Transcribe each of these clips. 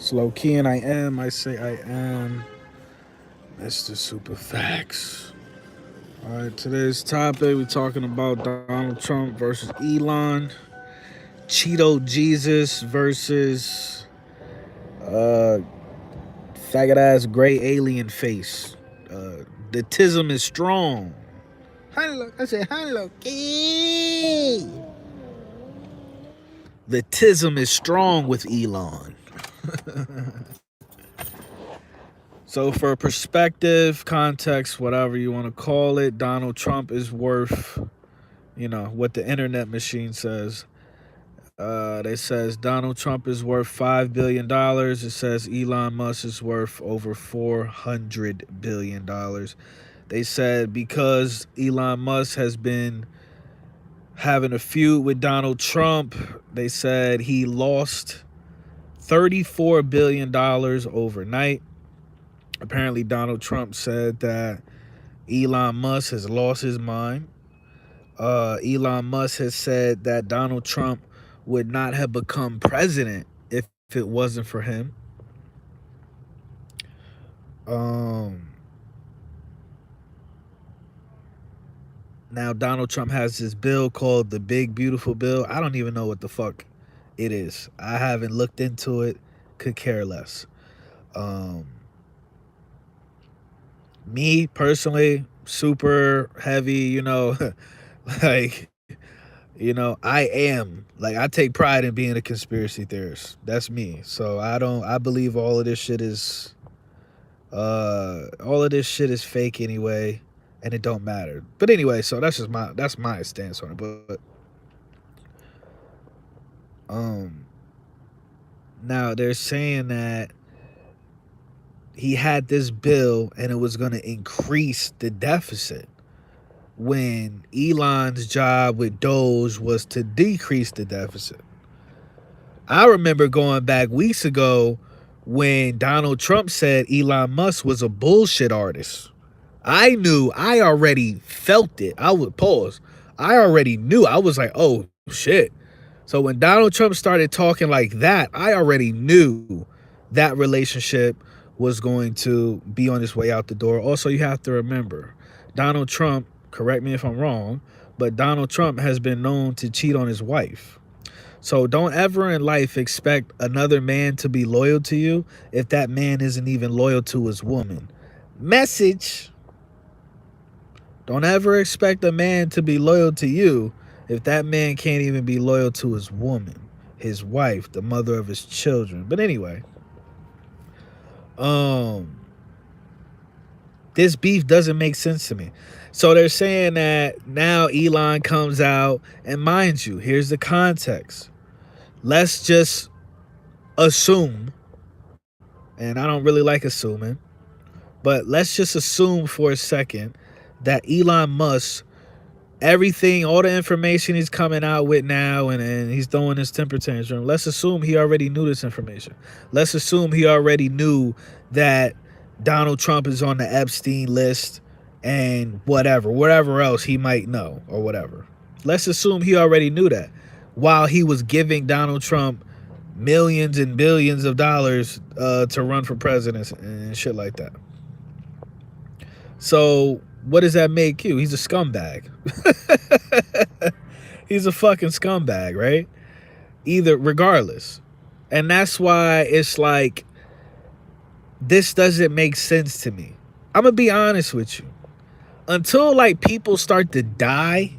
Slow key and I say I am Mr. Super Facts. All right, today's topic we're talking about Donald Trump versus Elon, Cheeto Jesus versus uh faggot ass gray alien face. The tism is strong. Hello, I said hello, key. The tism is strong with Elon. So, for perspective, context, whatever you want to call it, Donald Trump is worth, what the internet machine says. They says Donald Trump is worth $5 billion. It says Elon Musk is worth over $400 billion. They said because Elon Musk has been having a feud with Donald Trump, they said he lost $34 billion overnight. Apparently, Donald Trump said that Elon Musk has lost his mind. Elon Musk has said that Donald Trump would not have become president if it wasn't for him. Um, Now, Donald Trump has this bill called the Big Beautiful Bill. I don't even know what the fuck it is. I haven't looked into it. Could care less. Um, Me personally, super heavy, like, I am like I take pride in being a conspiracy theorist. That's me. So I believe all of this shit is fake anyway, and it don't matter. But anyway, so that's my stance on it. But um now they're saying that he had this bill and it was going to increase the deficit when Elon's job with Doge was to decrease the deficit. I remember going back weeks ago when Donald Trump said Elon Musk was a bullshit artist. I already felt it. I would pause. I already knew. I was like, oh shit. So when Donald Trump started talking like that, I already knew that relationship was going to be on its way out the door. Also, you have to remember, Donald Trump, correct me if I'm wrong, but Donald Trump has been known to cheat on his wife. So don't ever in life expect another man to be loyal to you if that man isn't even loyal to his woman. Message. Don't ever expect a man to be loyal to you if that man can't even be loyal to his woman, his wife, the mother of his children. But anyway, this beef doesn't make sense to me. So they're saying that now Elon comes out, and mind you, here's the context. Let's just assume, and I don't really like assuming, but let's just assume for a second that Elon Musk, everything, all the information he's coming out with now, and he's throwing his temper tantrum, let's assume he already knew this information. Let's assume he already knew that Donald Trump is on the Epstein list and whatever else he might know or whatever. Let's assume he already knew that while he was giving Donald Trump millions and billions of dollars to run for president and shit like that. So what does that make you? He's a scumbag. He's a fucking scumbag, right? Regardless. And that's why it's like, this doesn't make sense to me. I'm going to be honest with you. Until like people start to die,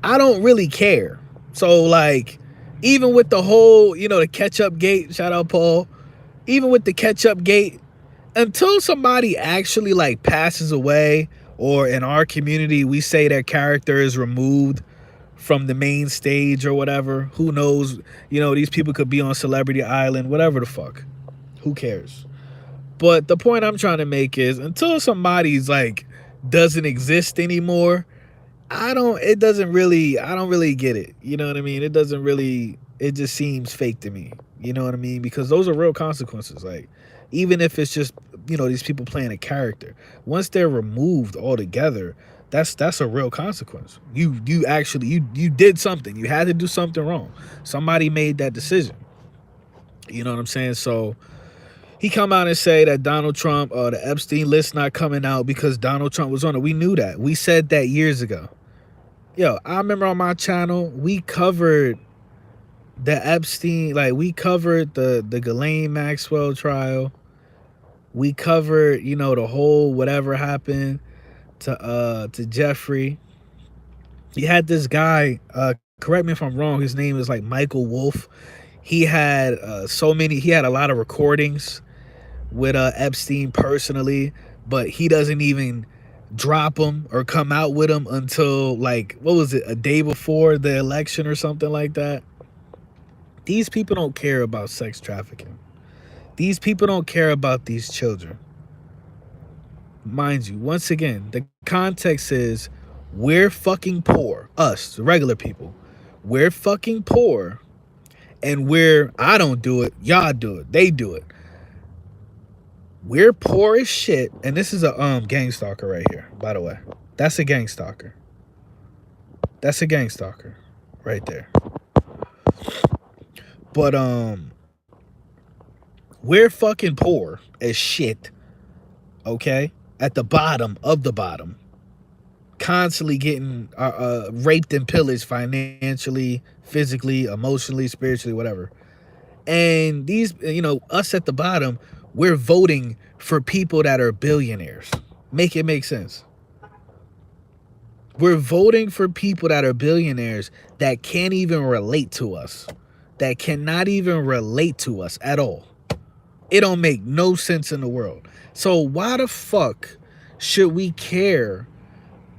I don't really care. So like, even with the whole, the ketchup gate, shout out Paul, even with the ketchup gate, until somebody actually like passes away, or in our community, we say their character is removed from the main stage or whatever, who knows, these people could be on Celebrity Island, whatever the fuck, who cares? But the point I'm trying to make is, until somebody's like doesn't exist anymore, I don't really get it. You know what I mean? It just seems fake to me. You know what I mean? Because those are real consequences. Like, even if it's just, these people playing a character, once they're removed altogether, that's a real consequence. You did something. You had to do something wrong. Somebody made that decision. You know what I'm saying? So he come out and say that Donald Trump, the Epstein list not coming out because Donald Trump was on it. We knew that. We said that years ago. Yo, I remember on my channel, we covered the Epstein, like we covered the Ghislaine Maxwell trial. We covered, the whole whatever happened to Jeffrey. He had this guy, correct me if I'm wrong, his name is like Michael Wolf. He had he had a lot of recordings with Epstein personally, but he doesn't even drop them or come out with them until like, what was it, a day before the election or something like that. These people don't care about sex trafficking. These people don't care about these children. Mind you, once again, the context is we're fucking poor. Us, the regular people. We're fucking poor. And I don't do it, y'all do it, they do it. We're poor as shit. And this is a gang stalker right here, by the way. That's a gang stalker. That's a gang stalker right there. But we're fucking poor as shit. Okay? At the bottom of the bottom. Constantly getting raped and pillaged financially, physically, emotionally, spiritually, whatever. And these, us at the bottom, we're voting for people that are billionaires. Make it make sense. We're voting for people that are billionaires that can't even relate to us. That cannot even relate to us at all. It don't make no sense in the world. So why the fuck should we care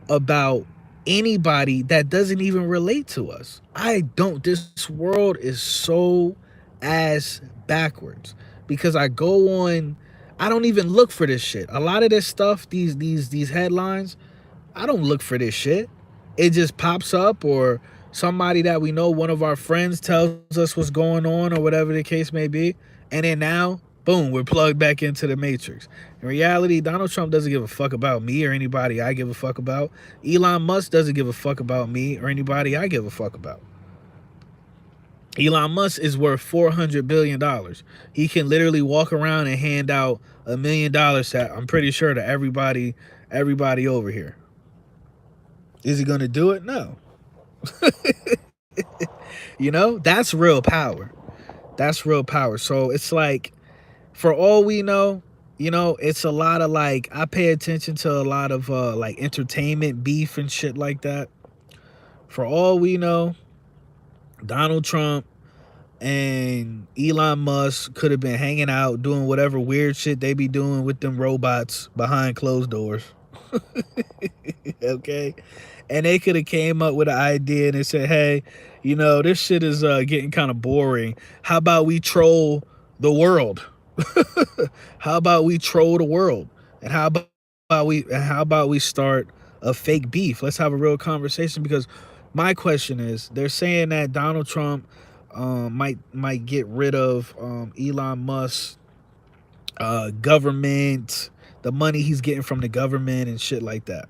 about anybody that doesn't even relate to us? I don't. This world is so ass backwards because I go on, I don't even look for this shit. A lot of this stuff, these headlines, I don't look for this shit. It just pops up, or somebody that we know, one of our friends tells us what's going on or whatever the case may be. And then now, boom, we're plugged back into the matrix. In reality, Donald Trump doesn't give a fuck about me or anybody I give a fuck about. Elon Musk doesn't give a fuck about me or anybody I give a fuck about. Elon Musk is worth $400 billion. He can literally walk around and hand out $1 million to, I'm pretty sure, to everybody over here. Is he going to do it? No. That's real power. That's real power. So it's like, for all we know, it's a lot of like, I pay attention to a lot of like entertainment beef and shit like that. For all we know, Donald Trump and Elon Musk could have been hanging out doing whatever weird shit they be doing with them robots behind closed doors. Okay? And they could have came up with an idea and they said, hey, this shit is getting kind of boring. How about we troll the world? How about we troll the world? And how about we start a fake beef? Let's have a real conversation, because my question is, they're saying that Donald Trump might get rid of Elon Musk's government, the money he's getting from the government and shit like that.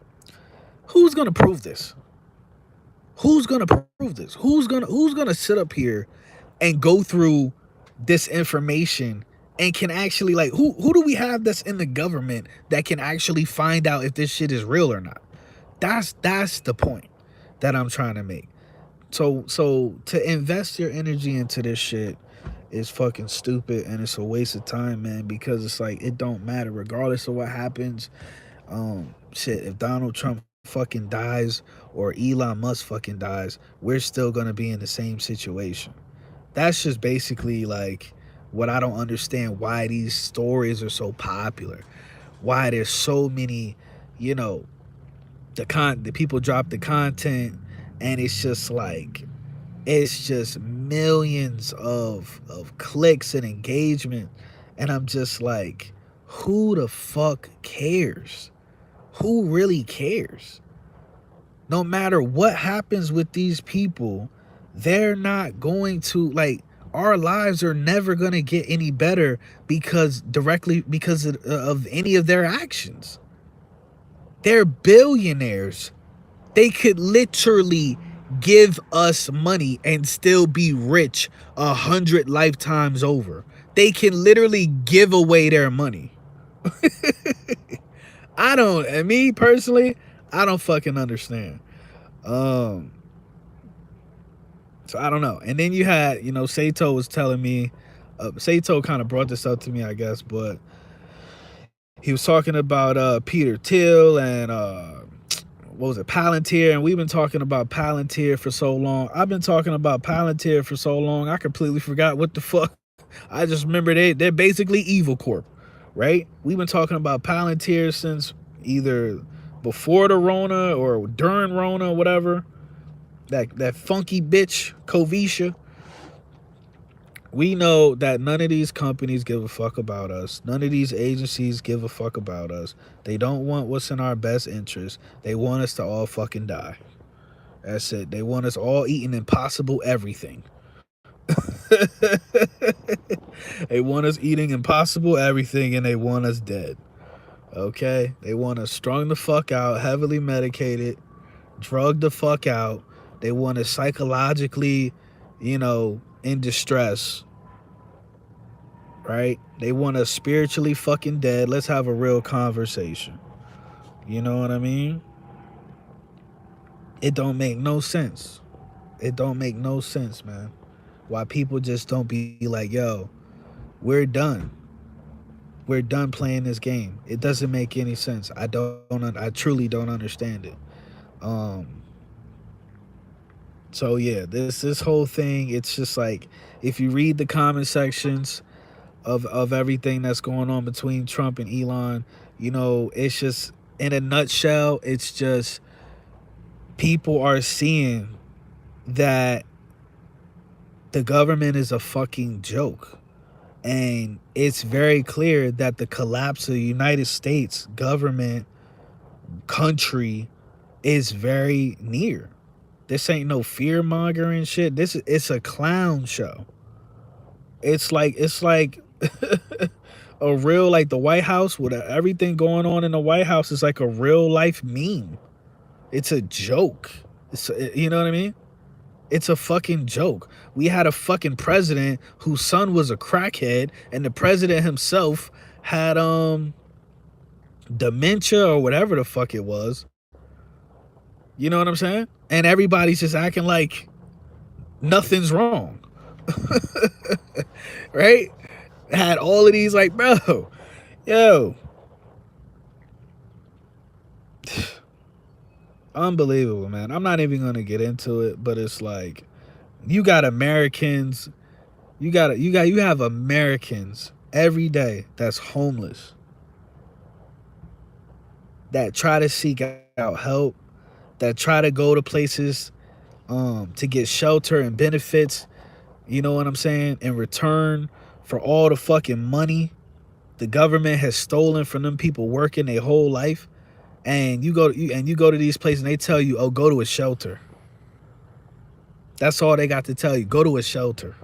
Who's gonna prove this? Who's gonna prove this? Who's gonna sit up here and go through this information and can actually, like, who do we have that's in the government that can actually find out if this shit is real or not? That's the point that I'm trying to make. So to invest your energy into this shit is fucking stupid, and it's a waste of time, man, because it's like, it don't matter regardless of what happens. If Donald Trump fucking dies or Elon Musk fucking dies, we're still gonna be in the same situation. That's just basically like what I don't understand, why these stories are so popular, why there's so many, the people drop the content, and it's just like, it's just millions of clicks and engagement, and I'm just like, who the fuck cares? Who really cares? No matter what happens with these people, they're not going to, like, our lives are never going to get any better because of any of their actions. They're billionaires. They could literally give us money and still be rich 100 lifetimes over. they can literally give away their money. I don't, and me personally, I don't fucking understand. Um, so I don't know. And then you had, Sato was telling me, Sato kind of brought this up to me, I guess, but he was talking about Peter Thiel and what was it, Palantir, and we've been talking about Palantir for so long. I've been talking about Palantir for so long, I completely forgot what the fuck. I just remember they're basically Evil Corp, right? We've been talking about Palantir since either before the Rona or during Rona, whatever. That funky bitch, Covisha. We know that none of these companies give a fuck about us. None of these agencies give a fuck about us. They don't want what's in our best interest. They want us to all fucking die. That's it. They want us all eating impossible everything. They want us eating impossible everything and they want us dead. Okay? They want us strung the fuck out, heavily medicated, drugged the fuck out. They want us psychologically, in distress. Right? They want us spiritually fucking dead. Let's have a real conversation. You know what I mean? It don't make no sense. It don't make no sense, man. Why people just don't be like, yo, we're done. We're done playing this game. It doesn't make any sense. I truly don't understand it. Um so yeah, this whole thing, it's just like if you read the comment sections of everything that's going on between Trump and Elon, it's just in a nutshell, it's just people are seeing that the government is a fucking joke. And it's very clear that the collapse of the United States government country is very near. This ain't no fear mongering shit. It's a clown show. It's like a real, like, the White House with everything going on in the White House is like a real life meme. It's a joke. You know what I mean? It's a fucking joke. We had a fucking president whose son was a crackhead, and the president himself had dementia or whatever the fuck it was. You know what I'm saying? And everybody's just acting like nothing's wrong. Right? Had all of these, like, bro, yo. Unbelievable, man. I'm not even gonna get into it, but it's like you got Americans, you have Americans every day that's homeless, that try to seek out help, that try to go to places to get shelter and benefits, you know what I'm saying, in return for all the fucking money the government has stolen from them people working their whole life. And you go to these places and they tell you, oh, go to a shelter. That's all they got to tell you. Go to a shelter.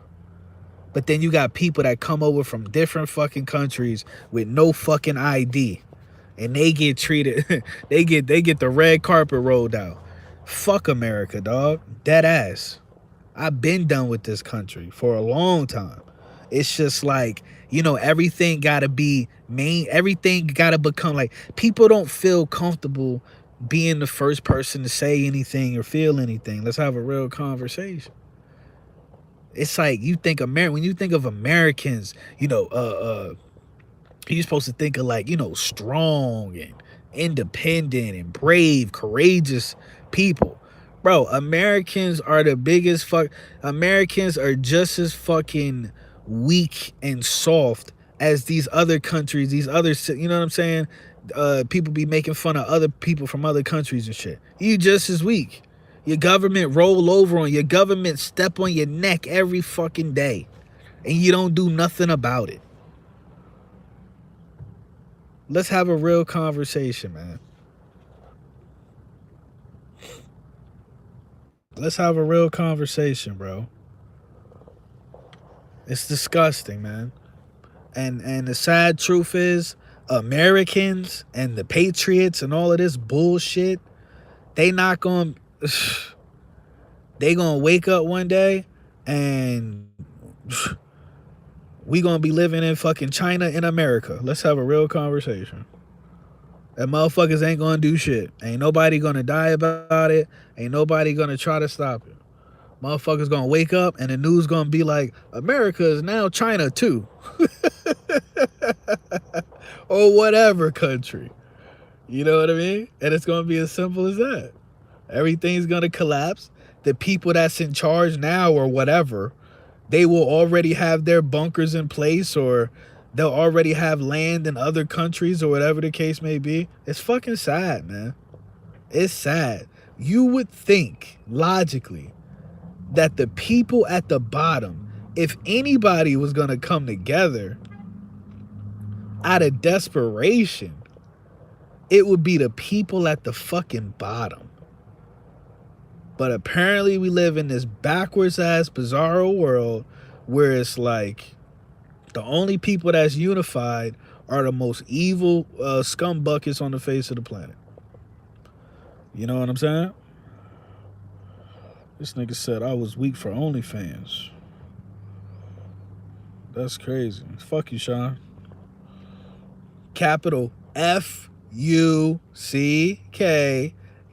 But then you got people that come over from different fucking countries with no fucking ID. And they get treated, they get the red carpet rolled out. Fuck America, dog. Dead ass. I've been done with this country for a long time. It's just like, everything gotta be everything gotta become like, people don't feel comfortable being the first person to say anything or feel anything. Let's have a real conversation. It's like when you think of Americans, you're supposed to think of, like, strong and independent and brave, courageous people. Bro, Americans are the biggest Americans are just as fucking weak and soft as these other countries, these other, you know what I'm saying? People be making fun of other people from other countries and shit. You just as weak. Your government roll over on your government, step on your neck every fucking day, and you don't do nothing about it. Let's have a real conversation, man. Let's have a real conversation, bro. It's disgusting, man. And the sad truth is, Americans and the Patriots and all of this bullshit, they not going they gonna wake up one day and We gonna be living in fucking China in America. Let's have a real conversation. And motherfuckers ain't gonna do shit. Ain't nobody gonna die about it. Ain't nobody gonna try to stop it. Motherfuckers gonna wake up and the news gonna be like, America is now China too. Or whatever country. You know what I mean? And it's gonna be as simple as that. Everything's gonna collapse. The people that's in charge now or whatever, they will already have their bunkers in place, or they'll already have land in other countries, or whatever the case may be. It's fucking sad, man. It's sad. You would think, logically, that the people at the bottom, if anybody was gonna come together out of desperation, it would be the people at the fucking bottom. But apparently we live in this backwards ass bizarro world where it's like the only people that's unified are the most evil scum buckets on the face of the planet. You know what I'm saying? This nigga said I was weak for OnlyFans. That's crazy. Fuck you, Sean. Capital Fuck,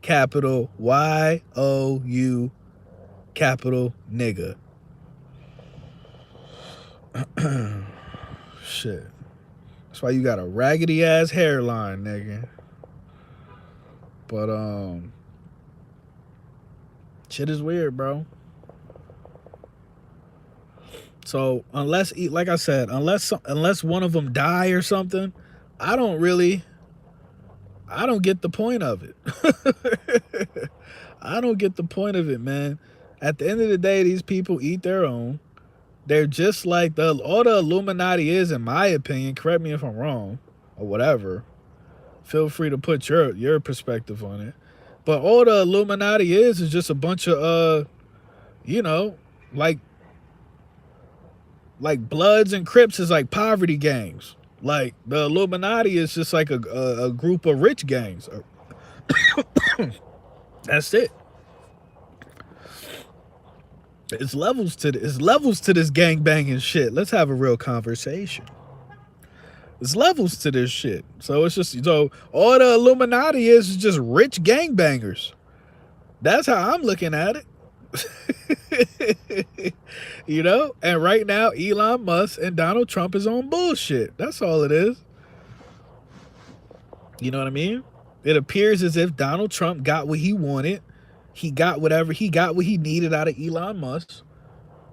capital YOU, capital nigga. Shit. That's why you got a raggedy ass hairline, nigga. But shit is weird, bro. So unless, like I said, unless one of them die or something, I don't get the point of it. I don't get the point of it, man. At the end of the day, these people eat their own. They're just like all the Illuminati is, in my opinion. Correct me if I'm wrong, or whatever. Feel free to put your perspective on it. But all the Illuminati is just a bunch of you know, like Bloods and Crips is like poverty gangs. Like the Illuminati is just like a group of rich gangs. That's it. It's levels to this gang banging shit. Let's have a real conversation. There's levels to this shit. So it's just all the Illuminati is just rich gangbangers. That's how I'm looking at it. You know? And right now, Elon Musk and Donald Trump is on bullshit. That's all it is. You know what I mean? It appears as if Donald Trump got what he wanted. He got what he needed out of Elon Musk.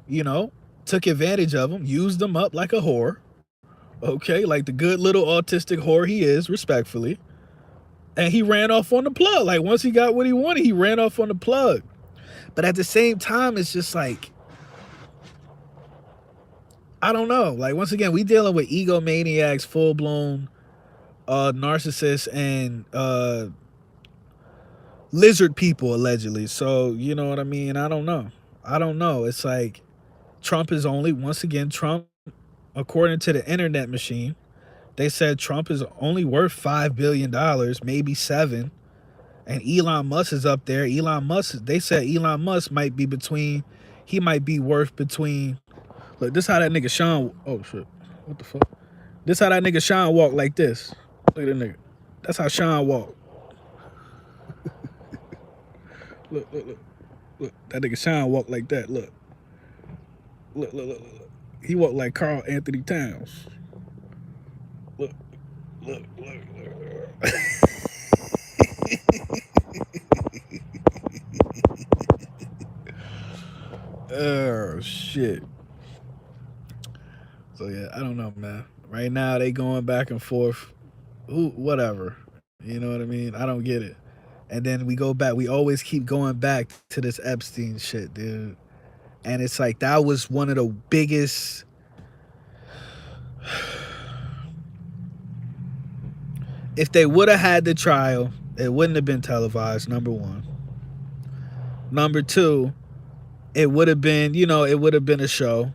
You know? Took advantage of him, used him up like a whore. Okay? Like the good little autistic whore he is, respectfully. And he ran off on the plug. Like once he got what he wanted, he ran off on the plug. But at the same time, it's just like, I don't know. Like, once again, we dealing with egomaniacs, full-blown narcissists, and lizard people, allegedly. So, you know what I mean? I don't know. It's like Trump is once again, according to the internet machine, they said Trump is only worth $5 billion, maybe $7 billion. And Elon Musk is up there. They said Elon Musk might be worth between. Look, this how that nigga Sean. Oh shit, what the fuck? This how that nigga Sean walk like this. Look at that nigga. That's how Sean walk. Look. That nigga Sean walk like that. Look. He walk like Carl Anthony Towns. Look. Oh shit. So yeah, I don't know, man. Right now they going back and forth. Whatever. You know what I mean? I don't get it. And then we go back. We always keep going back to this Epstein shit, dude. And it's like that was one of the biggest. If they would have had the trial, it wouldn't have been televised, number one. Number two, it would have been, it would have been a show.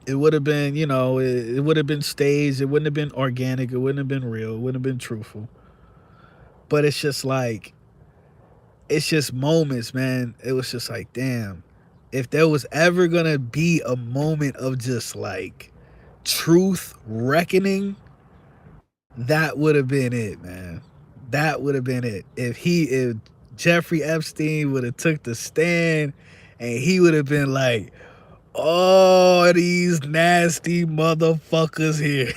It would have been, it would have been staged. It wouldn't have been organic. It wouldn't have been real. It wouldn't have been truthful. But it's just like, it's just moments, man. It was just like, damn. If there was ever gonna be a moment of just like truth reckoning, that would have been it, man. That would have been it. If Jeffrey Epstein would have took the stand and he would have been like, all these nasty motherfuckers here.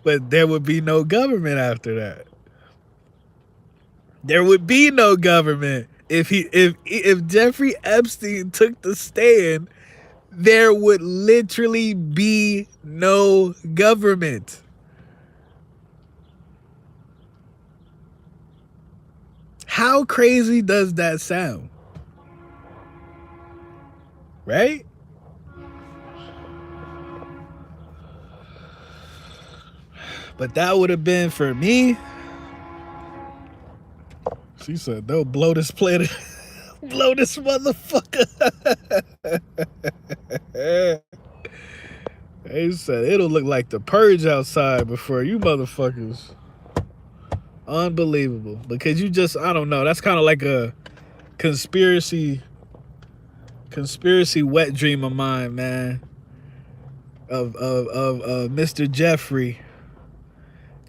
But there would be no government after that. There would be no government if Jeffrey Epstein took the stand. There would literally be no government. How crazy does that sound? Right? But that would have been for me. She said, "They'll blow this planet, blow this motherfucker." They said it'll look like the purge outside before you motherfuckers. Unbelievable. Because you just, I don't know. That's kind of like a conspiracy wet dream of mine, man. Of Mr. Jeffrey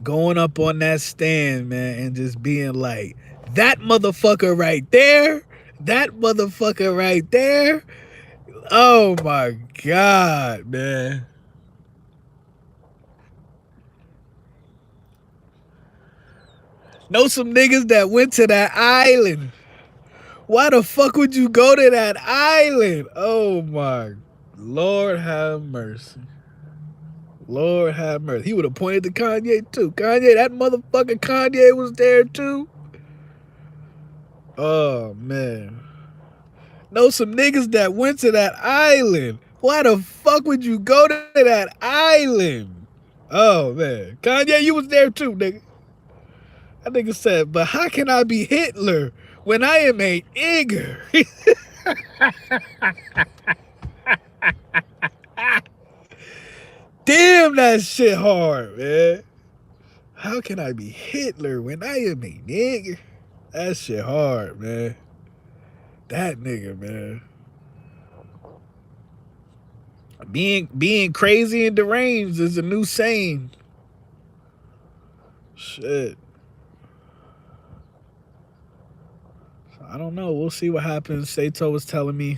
going up on that stand, man, and just being like, that motherfucker right there, that motherfucker right there. Oh my God, man. Know some niggas that went to that island. Why the fuck would you go to that island? Oh my Lord have mercy. Lord have mercy. He would have pointed to Kanye too. Kanye, that motherfucker Kanye was there too. Oh man. Know some niggas that went to that island. Why the fuck would you go to that island? Oh man. Kanye, you was there too, nigga. That nigga said, but how can I be Hitler when I am a nigger? Damn, that shit hard, man. How can I be Hitler when I am a nigger? That shit hard, man. That nigga, man. Being crazy and deranged is a new saying. Shit. I don't know. We'll see what happens. Sato was telling me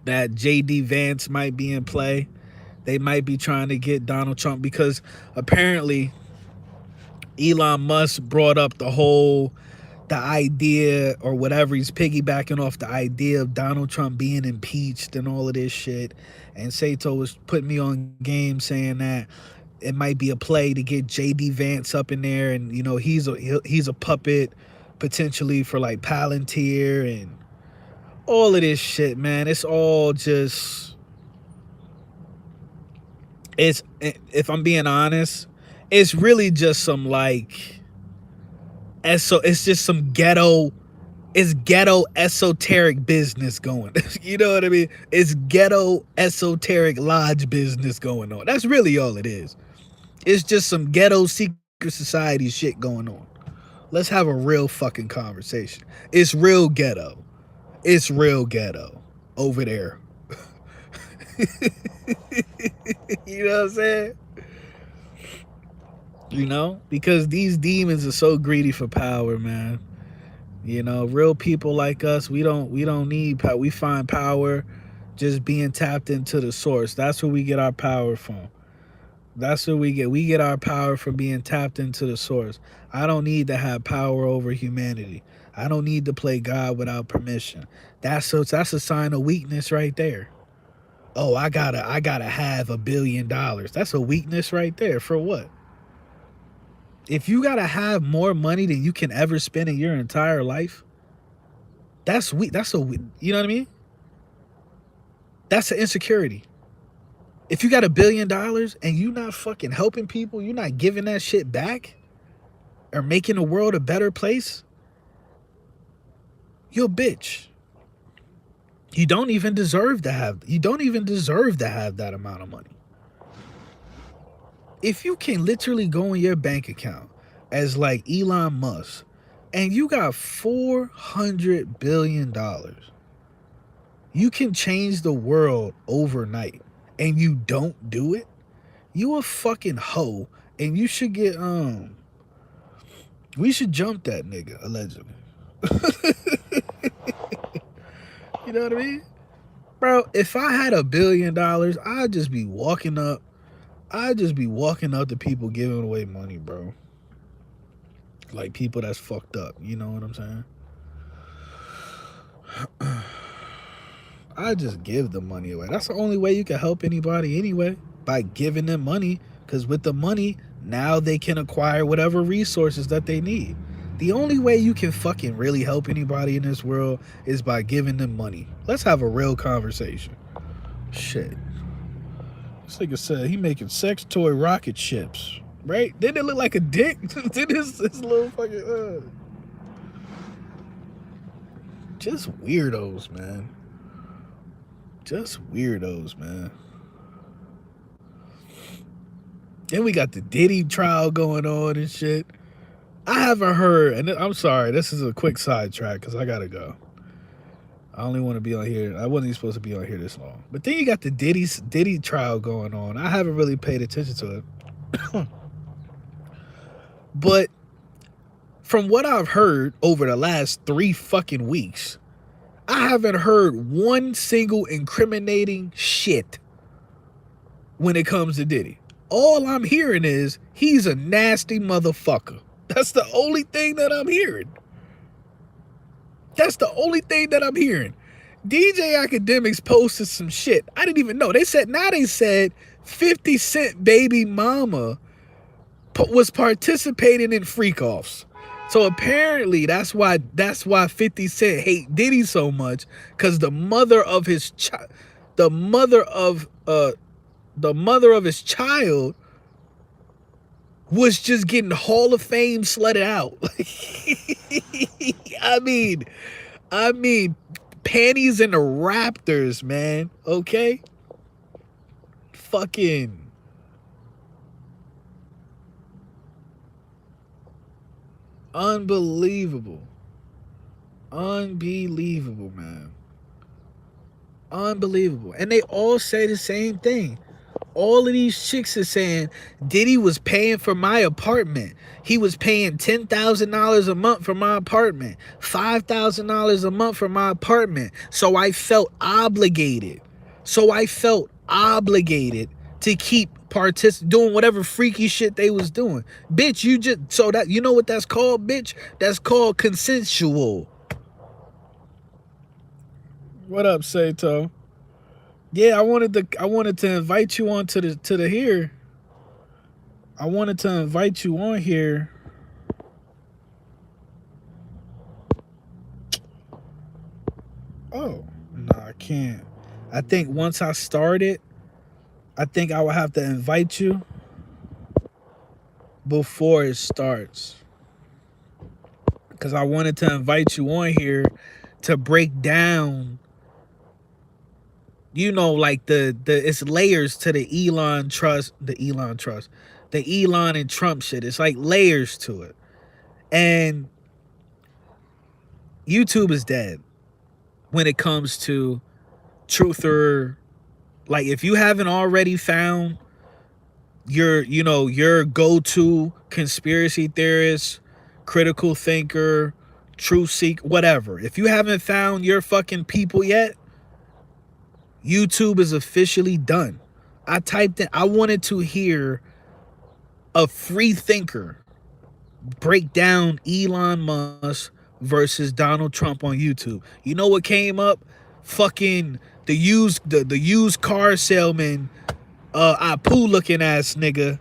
that JD Vance might be in play. They might be trying to get Donald Trump because apparently Elon Musk brought up the idea or whatever. He's piggybacking off the idea of Donald Trump being impeached and all of this shit. And Sato was putting me on game saying that it might be a play to get JD Vance up in there, and you know he's a puppet potentially for like Palantir and all of this shit, man. It's all just, it's, if I'm being honest, it's really just some like, it's just some ghetto esoteric business going. You know what I mean? It's ghetto esoteric lodge business going on. That's really all it is. It's just some ghetto secret society shit going on. Let's have a real fucking conversation. It's real ghetto. It's real ghetto over there. You know what I'm saying? You know, because these demons are so greedy for power, man. You know, real people like us, we don't need power. We find power just being tapped into the source. That's where we get our power from. That's what we get our power from being tapped into the source. I don't need to have power over humanity. I don't need to play God without permission. That's a sign of weakness right there. Oh, I gotta have $1 billion. That's a weakness right there. For what? If you gotta have more money than you can ever spend in your entire life, that's weak. You know what I mean? That's an insecurity. If you got $1 billion and you not fucking helping people, you're not giving that shit back or making the world a better place, you're a bitch. You don't even deserve to have that amount of money. If you can literally go in your bank account as like Elon Musk and you got $400 billion. You can change the world overnight, and you don't do it. You a fucking hoe, and you should get we should jump that nigga allegedly. You know what I mean? Bro, if I had $1 billion, I'd just be walking up. I'd just be walking up to people giving away money, bro. Like people that's fucked up. You know what I'm saying? I just give the money away. That's the only way you can help anybody anyway, by giving them money. Because with the money, now they can acquire whatever resources that they need. The only way you can fucking really help anybody in this world is by giving them money. Let's have a real conversation. Shit. This nigga said he making sex toy rocket ships. Right? Didn't it look like a dick? Did his little fucking just weirdos, man. Just weirdos, man. Then we got the Diddy trial going on and shit. I haven't heard, and I'm sorry, this is a quick sidetrack because I gotta go. I only want to be on here. I wasn't even supposed to be on here this long. But then you got the Diddy trial going on. I haven't really paid attention to it. But from what I've heard over the last 3 fucking weeks, I haven't heard one single incriminating shit when it comes to Diddy. All I'm hearing is he's a nasty motherfucker. That's the only thing that I'm hearing. That's the only thing that I'm hearing. DJ Academics posted some shit. I didn't even know. They said 50 Cent baby mama was participating in freak-offs. So apparently that's why 50 Cent hate Diddy so much, because the mother of his child was just getting Hall of Fame slutted out. I mean, panties in the Raptors, man. Okay? Fucking unbelievable. Unbelievable, man. Unbelievable. And they all say the same thing. All of these chicks are saying Diddy was paying for my apartment. He was paying $10,000 a month for my apartment, $5,000 a month for my apartment. So I felt obligated. To keep doing whatever freaky shit they was doing. Bitch, you know what that's called, bitch? That's called consensual. What up, Sato? Yeah, I wanted to invite you on to the here. I wanted to invite you on here. Oh, no, I can't. I think once I start it, I think I will have to invite you before it starts. Because I wanted to invite you on here to break down, you know, like it's layers to the Elon and Trump shit. It's like layers to it. And YouTube is dead when it comes to truther. Like, if you haven't already found your go-to conspiracy theorist, critical thinker, truth seek, whatever. If you haven't found your fucking people yet, YouTube is officially done. I typed in, I wanted to hear a free thinker break down Elon Musk versus Donald Trump on YouTube. You know what came up? Fucking the used car salesman, Apu looking ass nigga,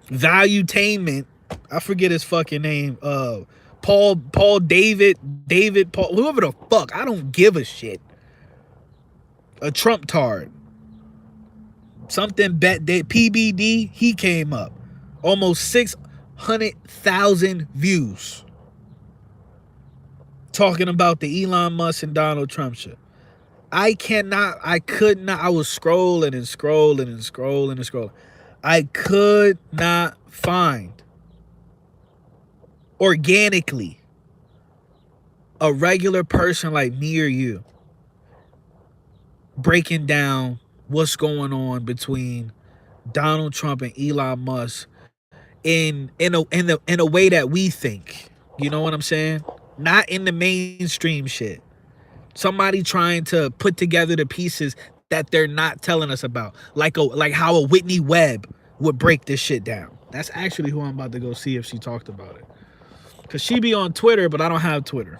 Valuetainment. I forget his fucking name. Paul David Paul, whoever the fuck. I don't give a shit. A Trump tard. Something PBD. He came up. Almost 600,000 views. Talking about the Elon Musk and Donald Trump shit. I could not, I was scrolling and scrolling and scrolling and scrolling. I could not find organically a regular person like me or you breaking down what's going on between Donald Trump and Elon Musk in a way that we think. You know what I'm saying? Not in the mainstream shit. Somebody trying to put together the pieces that they're not telling us about, like how a Whitney Webb would break this shit down. That's actually who I'm about to go see if she talked about it. Cause she be on Twitter, but I don't have Twitter.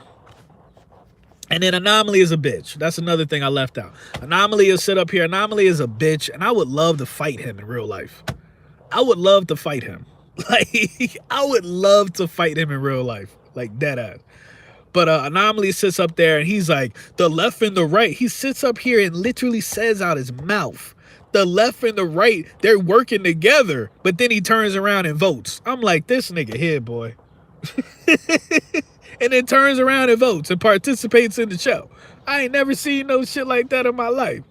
And then Anomaly is a bitch. That's another thing I left out. Anomaly is sit up here. Anomaly is a bitch, and I would love to fight him in real life. I would love to fight him. Like, I would love to fight him in real life. Like, dead ass. But Anomaly sits up there and he's like, the left and the right. He sits up here and literally says out his mouth, the left and the right, they're working together. But then he turns around and votes. I'm like, this nigga here, boy. And then turns around and votes and participates in the show. I ain't never seen no shit like that in my life.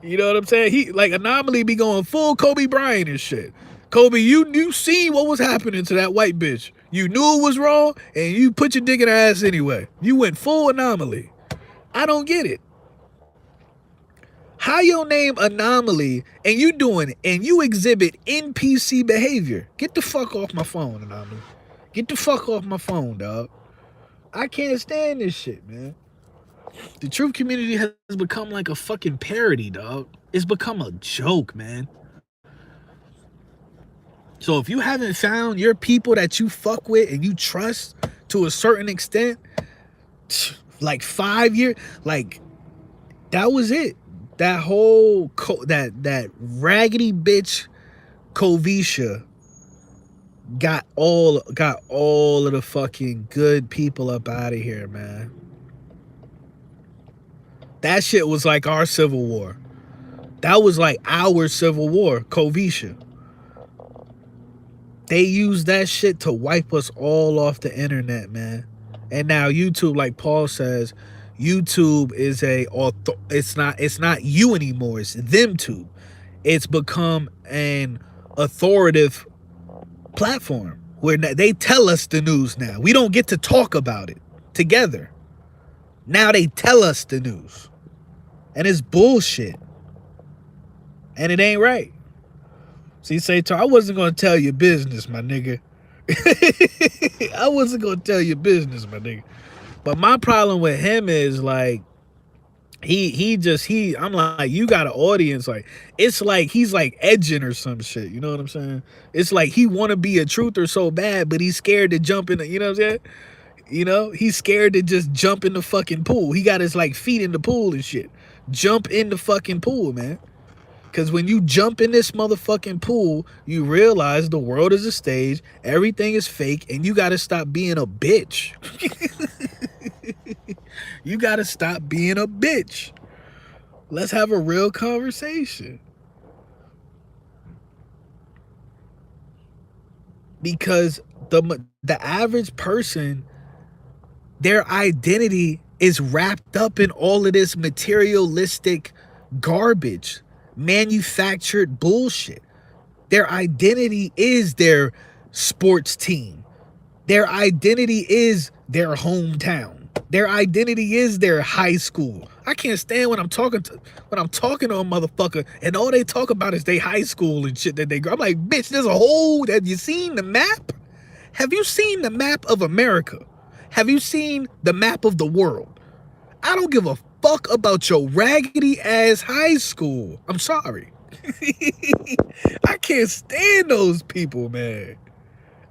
You know what I'm saying? He like Anomaly be going full Kobe Bryant and shit. Kobe, you seen what was happening to that white bitch. You knew it was wrong, and you put your dick in her ass anyway. You went full Anomaly. I don't get it. How your name Anomaly and you exhibit NPC behavior? Get the fuck off my phone, Anomaly. Get the fuck off my phone, dog. I can't stand this shit, man. The truth community has become like a fucking parody, dog. It's become a joke, man. So if you haven't found your people that you fuck with and you trust to a certain extent, like 5 years, like that was it. That whole that raggedy bitch Kovisha got all of the fucking good people up out of here, man. That shit was like our civil war. That was like our civil war, Kovisha. They used that shit to wipe us all off the internet, man. And now YouTube, like Paul says, YouTube is it's not you anymore, it's them too. It's become an authoritative platform where they tell us the news now. We don't get to talk about it together. Now they tell us the news. And it's bullshit. And it ain't right. See, Sato, I wasn't going to tell you business, my nigga. I wasn't going to tell you business, my nigga. But my problem with him is, like, I'm like, you got an audience. Like, it's like he's like edging or some shit. You know what I'm saying? It's like he want to be a truther so bad, but he's scared to jump in. You know what I'm saying? You know, he's scared to just jump in the fucking pool. He got his like feet in the pool and shit. Jump in the fucking pool, man. Because when you jump in this motherfucking pool, you realize the world is a stage, everything is fake, and you got to stop being a bitch. You got to stop being a bitch. Let's have a real conversation. Because the average person, their identity is wrapped up in all of this materialistic garbage, manufactured bullshit. Their identity is their sports team. Their identity is their hometown. Their identity is their high school. I can't stand when I'm talking to a motherfucker and all they talk about is they high school and shit that they go. I'm like, bitch, there's a whole. Have you seen the map? Have you seen the map of America? Have you seen the map of the world? I don't give a fuck about your raggedy ass high school. I'm sorry. I can't stand those people, man.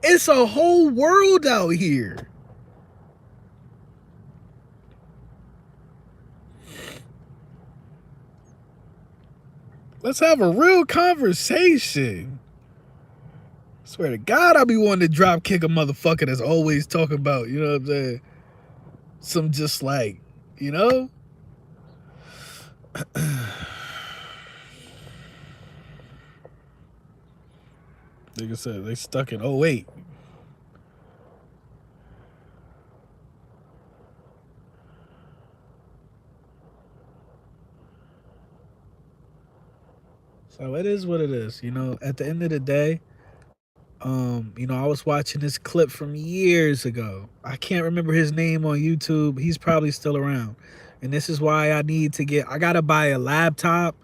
It's a whole world out here. Let's have a real conversation. I swear to God, I be wanting to drop kick a motherfucker that's always talking about, you know what I'm saying? Some just like, you know? Like I said, they stuck in 08. So it is what it is. You know, at the end of the day, I was watching this clip from years ago. I can't remember his name on YouTube. He's probably still around. And this is why I gotta buy a laptop,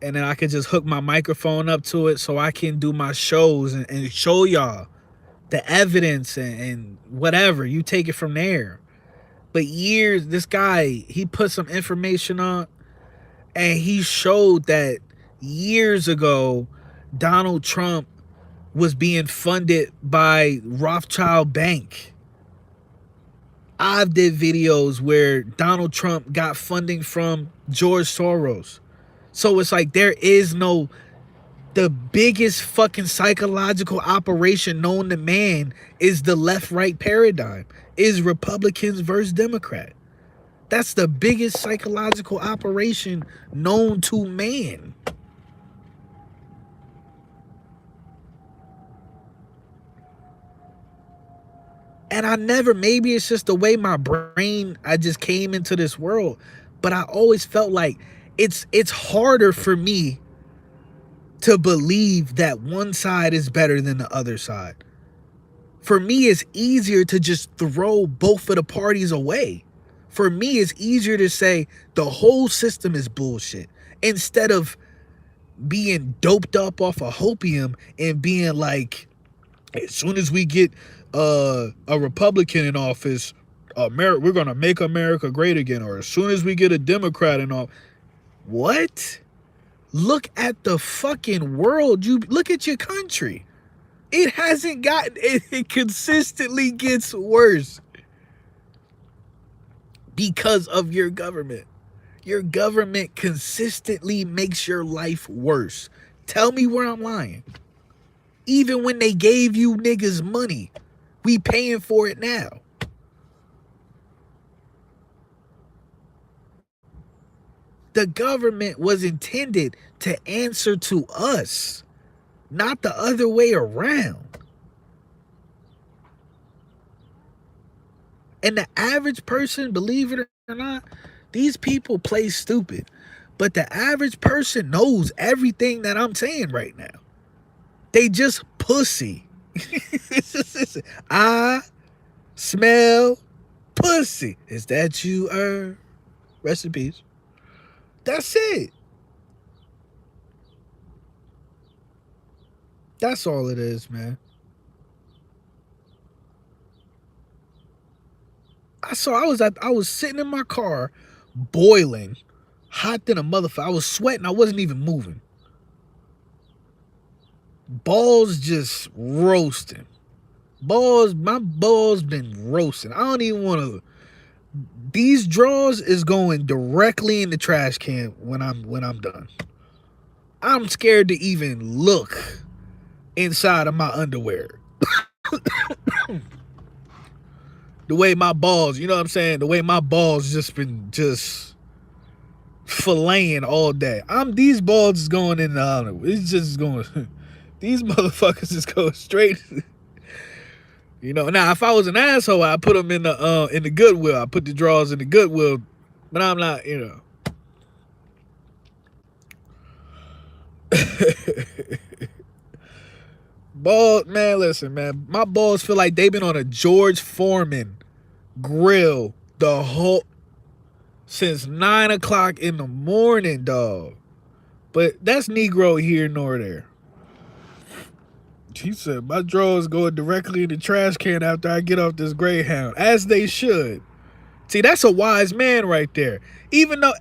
and then I could just hook my microphone up to it so I can do my shows and show y'all the evidence and whatever. You take it from there. But this guy, he put some information on, and he showed that years ago, Donald Trump was being funded by Rothschild Bank. I've did videos where Donald Trump got funding from George Soros. So it's like the biggest fucking psychological operation known to man is the left-right paradigm, is Republicans versus Democrat. That's the biggest psychological operation known to man. And maybe it's just the way my brain, I just came into this world, but I always felt like it's harder for me to believe that one side is better than the other side. For me, it's easier to just throw both of the parties away. For me, it's easier to say the whole system is bullshit instead of being doped up off of hopium and being like, as soon as we get a Republican in office, we're gonna make America great again. Or as soon as we get a Democrat in office, what? Look at the fucking world. You look at your country. It hasn't gotten. It consistently gets worse because of your government. Your government consistently makes your life worse. Tell me where I'm lying. Even when they gave you niggas money, we paying for it now. The government was intended to answer to us, not the other way around. And the average person, believe it or not, these people play stupid. But the average person knows everything that I'm saying right now. They just pussy. I smell pussy. Is that you, Rest in peace. That's it. That's all it is, man. I was sitting in my car, boiling, hot than a motherfucker. I was sweating. I wasn't even moving. Balls just roasting. My balls been roasting. I don't even want to. These drawers is going directly in the trash can when I'm done. I'm scared to even look inside of my underwear. The way my balls, you know what I'm saying? The way my balls just been filleting all day. These balls is going in the underwear. It's just going. These motherfuckers is going straight. Now if I was an asshole, I'd put them in the Goodwill. I put the drawers in the Goodwill, but I'm not. Balls, man. Listen, man. My balls feel like they've been on a George Foreman grill since 9:00 in the morning, dog. But that's Negro here nor there. He said, my drawers go directly in the trash can after I get off this Greyhound. As they should. See, that's a wise man right there. Even though,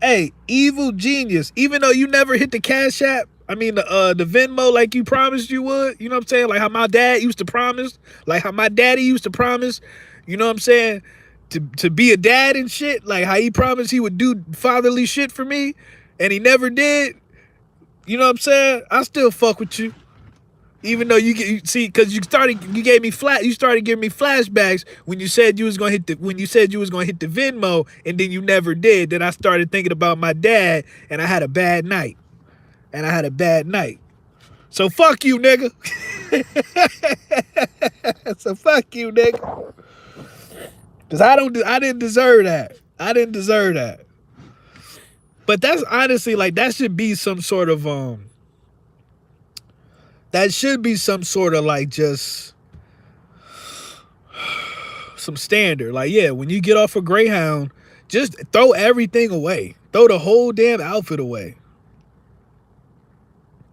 evil genius. Even though you never hit the Cash App, the Venmo like you promised you would. You know what I'm saying? Like how my dad used to promise. Like how my daddy used to promise. You know what I'm saying? To be a dad and shit. Like how he promised he would do fatherly shit for me. And he never did. You know what I'm saying? I still fuck with you. Even though you because you started giving me flashbacks when you said you was gonna hit the Venmo and then you never did. Then I started thinking about my dad and I had a bad night. So fuck you, nigga. So fuck you, nigga. Cause I didn't deserve that. But that's honestly like that should be some sort of That should be some sort of like just some standard. Like, yeah, when you get off a Greyhound, just throw everything away. Throw the whole damn outfit away.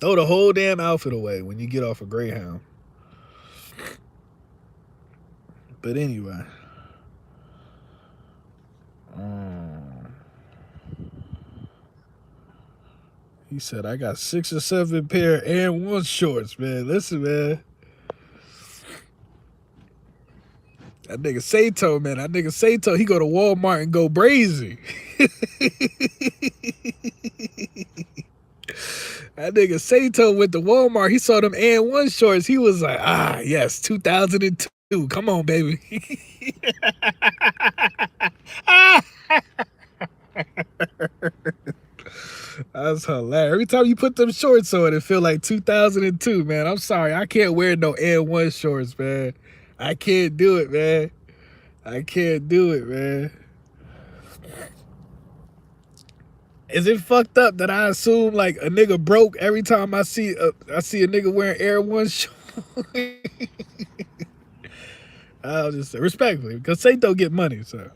Throw the whole damn outfit away when you get off a Greyhound. But anyway. He said, I got 6 or 7 pair of Air One shorts, man. Listen, man. That nigga Sato, man. That nigga Sato, he go to Walmart and go brazy. That nigga Sato went to Walmart. He saw them Air One shorts. He was like, yes, 2002. Come on, baby. That's hilarious. Every time you put them shorts on, it feel like 2002, man. I'm sorry. I can't wear no Air One shorts, man. I can't do it, man. I can't do it, man. Is it fucked up that I assume like a nigga broke every time I see a nigga wearing Air One shorts? I'll just say respectfully because Sato get money, so.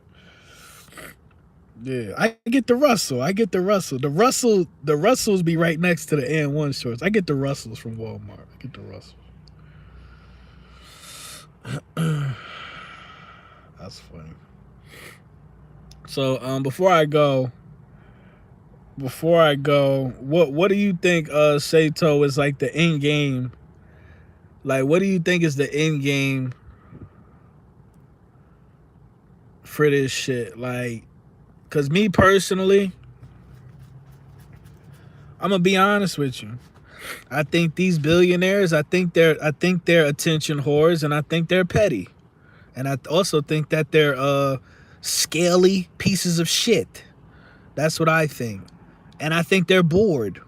Yeah, I get the Russell. I get the Russell. The Russells be right next to the Air One shorts. I get the Russells from Walmart. I get the Russells. That's funny. So before I go, what do you think Sato is like the end game? Like, what do you think is the end game for this shit? Like, cause me personally, I'm gonna be honest with you. I think these billionaires, I think they're attention whores, and I think they're petty, and I also think that they're scaly pieces of shit. That's what I think, and I think they're bored.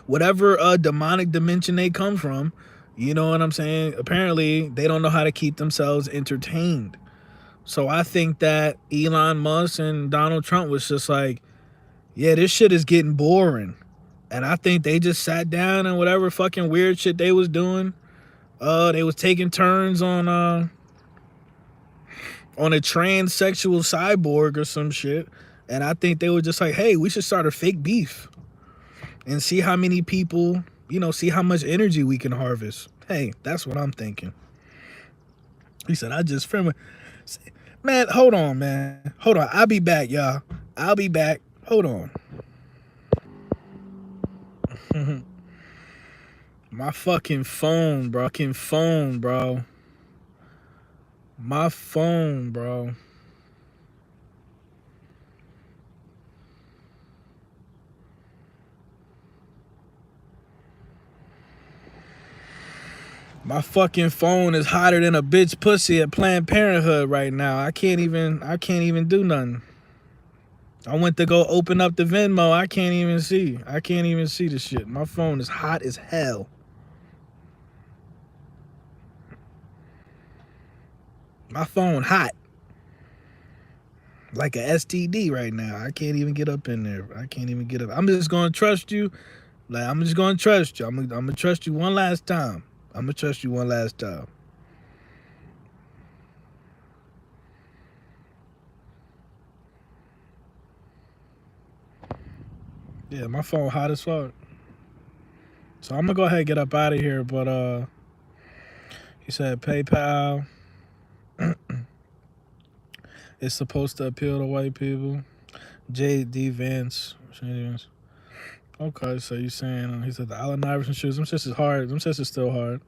Whatever demonic dimension they come from, you know what I'm saying? Apparently, they don't know how to keep themselves entertained. So I think that Elon Musk and Donald Trump was just like, yeah, this shit is getting boring. And I think they just sat down and whatever fucking weird shit they was doing, they was taking turns on a transsexual cyborg or some shit. And I think they were just like, hey, we should start a fake beef and see how many people, see how much energy we can harvest. Hey, that's what I'm thinking. He said, I just friend. Man, hold on, man. Hold on. I'll be back, y'all. I'll be back. Hold on. My fucking phone, bro. My phone, bro. My fucking phone is hotter than a bitch pussy at Planned Parenthood right now. I can't even do nothing. I went to go open up the Venmo. I can't even see the shit. My phone is hot as hell. My phone hot. Like a STD right now. I can't even get up in there. I can't even get up. I'm just gonna trust you. Like, I'm just gonna trust you. I'm gonna trust you one last time. Yeah, my phone hot as fuck. So I'm gonna go ahead and get up out of here, but he said PayPal is supposed to appeal to white people. J.D. Vance. Okay, so you saying he said the Allen Iverson shoes? Them shits is hard. Them shits is still hard.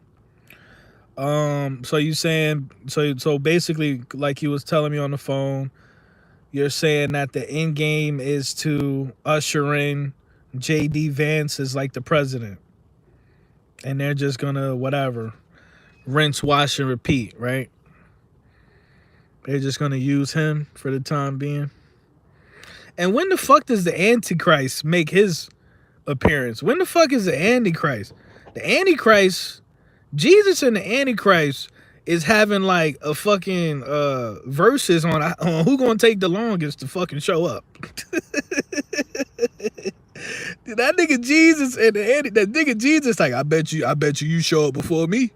So you saying so basically, like you was telling me on the phone, you're saying that the end game is to usher in J.D. Vance as like the president, and they're just gonna whatever rinse, wash, and repeat, right? They're just gonna use him for the time being. And when the fuck does the Antichrist make his appearance? When the fuck is the Antichrist? The Antichrist, Jesus and the Antichrist is having like a fucking verses on who gonna take the longest to fucking show up. That nigga Jesus and that nigga Jesus like, I bet you show up before me.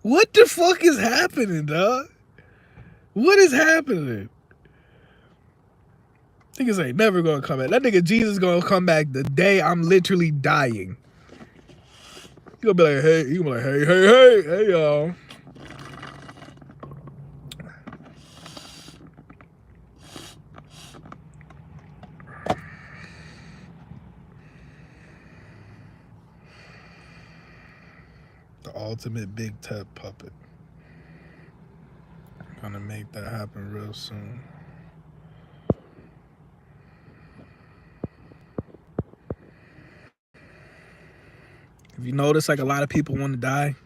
What the fuck is happening, dog? What is happening? Niggas ain't never gonna come back. That nigga Jesus gonna come back the day I'm literally dying. He gonna be like, hey, y'all. The ultimate big tap puppet. Gonna make that happen real soon. If you notice, like a lot of people want to die.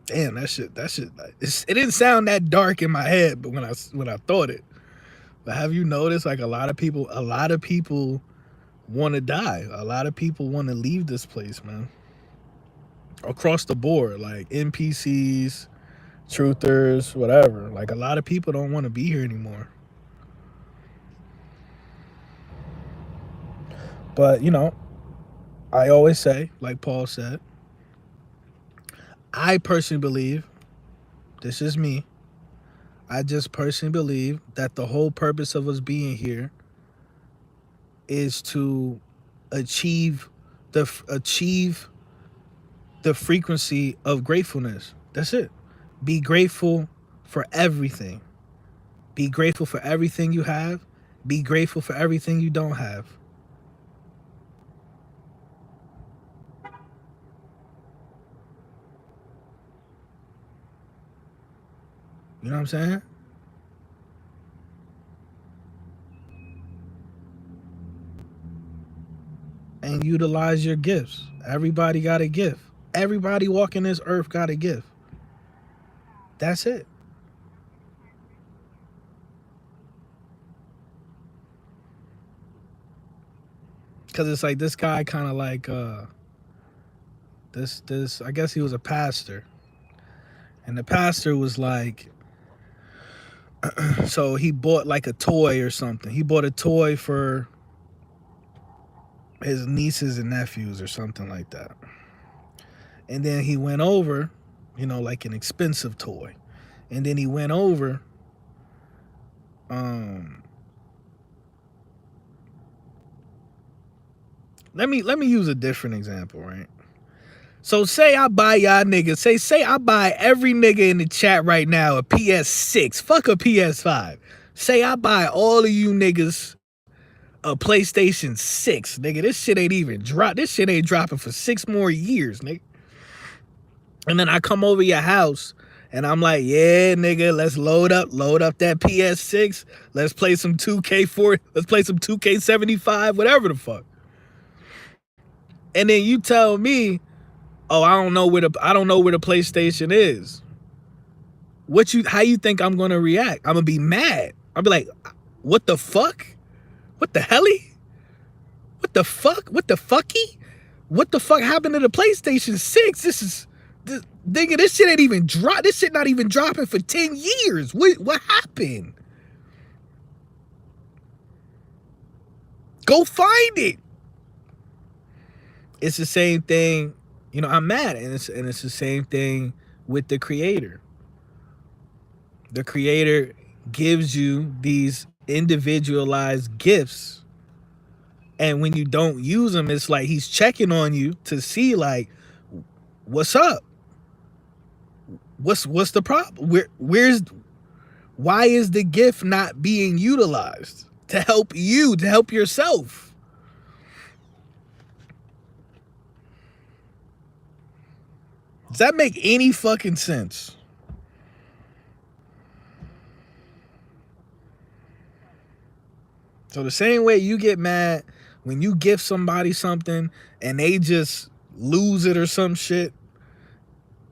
Damn, that shit. It didn't sound that dark in my head, but when I thought it. But have you noticed, like a lot of people want to die. A lot of people want to leave this place, man. Across the board, like NPCs, truthers, whatever. Like a lot of people don't want to be here anymore. But, I always say, like Paul said, I personally believe, this is me, I just personally believe that the whole purpose of us being here is to achieve the frequency of gratefulness. That's it. Be grateful for everything. Be grateful for everything you have. Be grateful for everything you don't have. You know what I'm saying? And utilize your gifts. Everybody got a gift. Everybody walking this earth got a gift. That's it. Cause it's like this guy kind of like this I guess he was a pastor. And the pastor was like, so he bought like a toy or something. He bought a toy for his nieces and nephews or something like that. And then he went over, like an expensive toy. And then he went over, let me use a different example, right? So say I buy y'all niggas, say I buy every nigga in the chat right now a PS6, fuck a PS5. Say I buy all of you niggas a PlayStation 6, nigga. This shit ain't even drop. This shit ain't dropping for 6 more years, nigga. And then I come over your house and I'm like, yeah, nigga, let's load up that PS6. Let's play some 2K4, let's play some 2K75, whatever the fuck. And then you tell me, oh, I don't know where the PlayStation is. How you think I'm gonna react? I'm gonna be mad. I'll be like, what the fuck? What the helly? What the fuck? What the fucky? What the fuck happened to the PlayStation 6? Nigga, this shit ain't even drop. This shit not even dropping for 10 years. What happened? Go find it. It's the same thing. I'm mad, and it's the same thing with the creator. The creator gives you these individualized gifts, and when you don't use them, it's like he's checking on you to see, like, what's up? What's the problem? Why is the gift not being utilized to help you, to help yourself? Does that make any fucking sense? So the same way you get mad when you gift somebody something and they just lose it or some shit,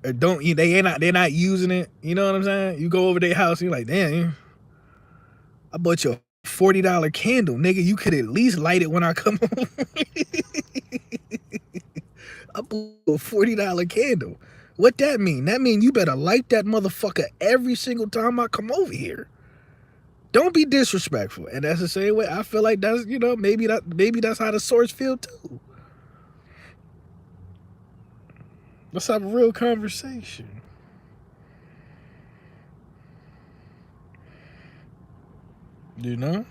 or they're not using it. You know what I'm saying? You go over their house and you're like, damn, I bought you a $40 candle, nigga. You could at least light it when I come home. I bought a $40 candle. What that mean? That mean you better light that motherfucker every single time I come over here. Don't be disrespectful. And that's the same way I feel like that's, maybe that's how the source feel too. Let's have a real conversation. You know?